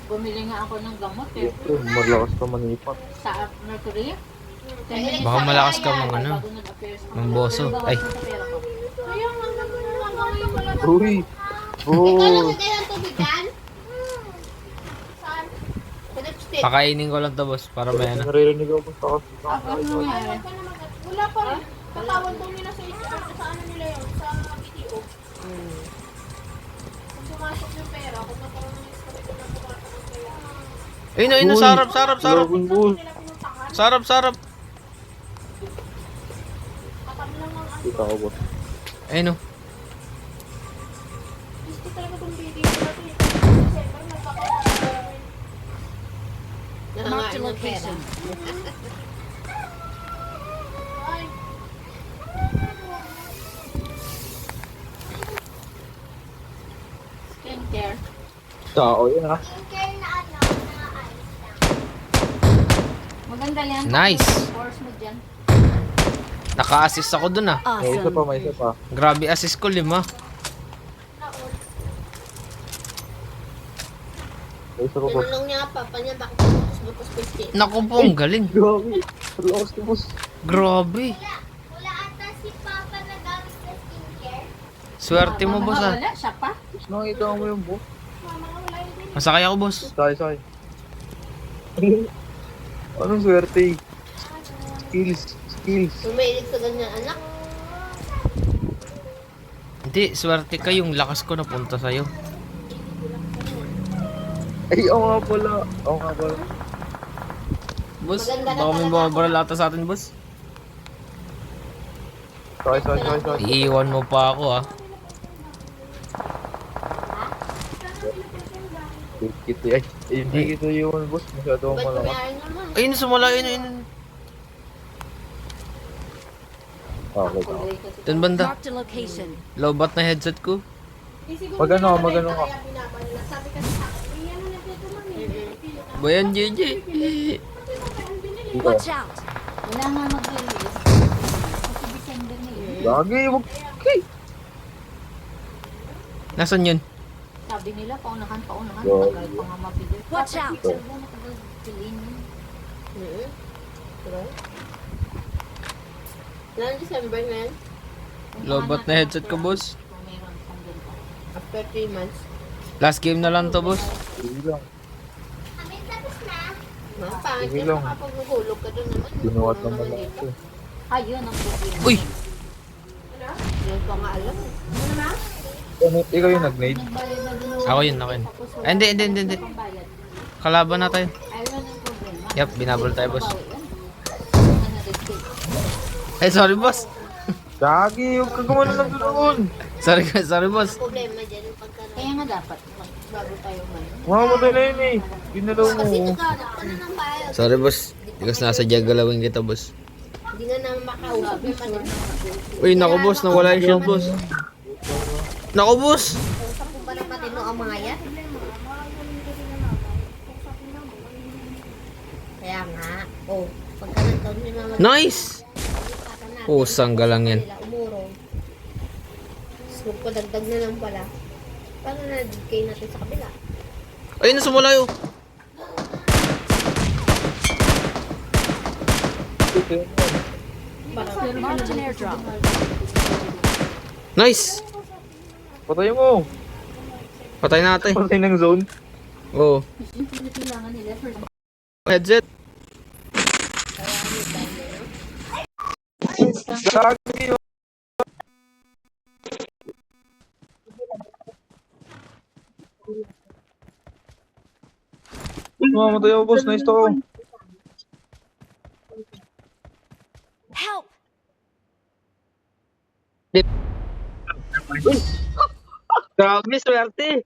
bumili nga ako ng gamot eh. Siyempre, malakas ka manipat. Sa Mercury. Baka malakas ka mga ano, Bago nag-appear sa ng boso. Ay, Kaya nga naman hanggang ngayon wala na. Uy! Ikaw lang Oh! hindi ng tubig yan? Saan? Sa lipstick. pakainin ko lang to, boss, para may ano. Naririnig ako sa kasi. Ano nangyari? Wala pa naman. Wala pa rin. Tatawag daw nila sa HR. Sa ano nila yun? Sa BTO. Kung pumasok yung pera, kung nagkaroon ng history kung na pumasok yung pera. Ayun, ayun, Uy! sarap, sarap, sarap. Dragon Ball. Nila pinuntahan. Sarap, sarap. Katabi lang ng ano. Kita ko boss. Ayun, oh. Gusto talaga itong video natin. December, magkakaroon. Marked a Nangangain ng pera. location. Ay. Skincare. Tao yun ah. Maganda yan. Nice. Course mo dyan. Naka-assist ako dun, ah. May isa pa, Awesome. may isa pa. Grabe assist ko, 5. May isa pa boss. Tinanong niya papa niya bakit butos-butos 50. Naku po, ang galing. Grabe! Malakas ka boss. Grabe. Wala ata si papa na gamit sa skincare. Swerte mo, boss, ah. Wala, siya pa. Boss, nakita mo yung boss. Masakay ako, boss. Sakay. Anong swerte? Skills. Tumilig sa ganyan anak. Hindi, swerte ka, yung lakas ko napunta sa'yo. Ay, oo nga pala. Boss, Maganda na baka may talaga bumabara lata sa atin, boss. Sakay. Iiwan mo pa ako, ah. Ay, hindi kita yun boss. Masyado akong Ba't malakas. kumayari naman? Ayun, sumala, ayun. Okay. Doon banda. Marked a location. Lobat na headset ko. Magano ka? Sabi kasi sa akin, "Uy, ano na dito, mami?" Bayan, JJ. Watch out. Wala nga mag-release. Kasi December na yun. Lagi, wag. Okay. Nasaan yun? Sabi nila, paunahan. Wow. Tagal pa nga mabili. Watch out. Sabi ko, matagal bilhin yun. Ilang December na yan? Lobat na headset ko, boss. Kung meron pang ganito. After 3 months. Last game na lang to, boss. Sige lang. Pangit Sige yan, lang. kapag nahulog ka doon naman. Binuhat Ano ng naman malakas dito? eh. Ayun ang problema. Uy! Hindi ko nga alam. Ikaw yung nag-nade. Nagbayad na din Ako yun. Tapos wala Ay, hindi. pambayad. Kalaban na tayo. Ayun ang problema. Yup, binabol tayo, boss. Bawi yan. Ano na rin. Ay, sorry, boss. Lagi, huwag ka gumano ng doon. Sorry, boss. Problema dyan yung pagka Kaya nga dapat. bago tayo man. Mamamatay na yun eh. Ginalaw mo. Kasi nagkahanap ka na ng bayad. Sorry, boss. Because nasa galawin kita, boss. Hindi na naman makausap yung kanina. Uy, naku, boss. Nawala yung shield, boss. Naku, boss. Kausap ko ba na matino ang mga yan? Kaya nga. Oh, pagka nagtaon ni mama. Nice! Pusang galang yan. Umurong. Smoke ko dagdag na lang pala. Paano na-decay natin sa kabila? Ayun, sumula yun. Marked an airdrop. Nice! Patay mo! Patay natin. Patay ng zone. Oo. Yung kailangan nila for Headset. Gagi yun. Mamatay ako, boss. Nice to ako. Help! Grabe, swerte.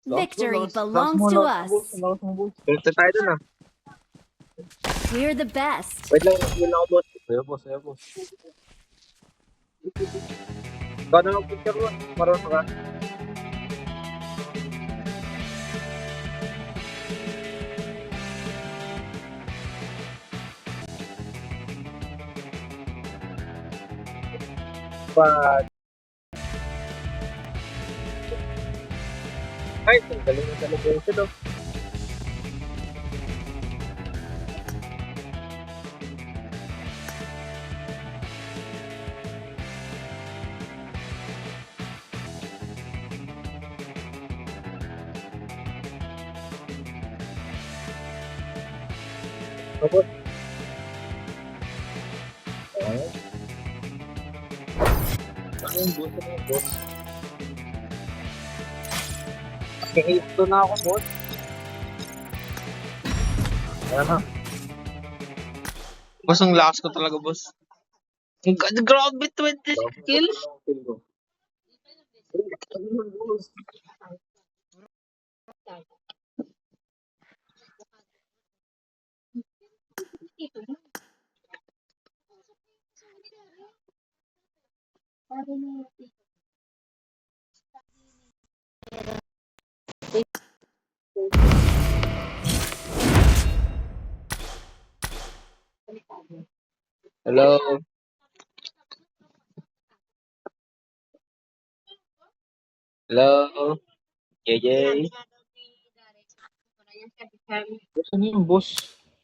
Victory belongs to us. Lakas mo, boss. Swerte tayo dun ah. We're the best. Wait lang, yun ako boss. Ayo, boss. Ayo, boss. Ikaw na mag-picture mo. Marunong ka. Ay, ang galing na talaga yung ito. Tapos, Ano yung boss? Ano yung boss? ito na ako boss. Ayan na. Boss, ang lakas ko talaga boss. Grabe, 20 kills. Kill ko. Hello. Hello. JJ. Boss, ano yung boss?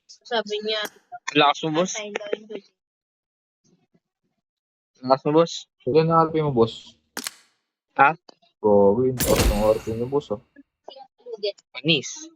Sabi niya, Lakas mo boss. sign daw yung Lakas mo boss. Ilan na RP mo, boss? Ha? Gawin. Taas ng RP mo, boss, ah. Panis.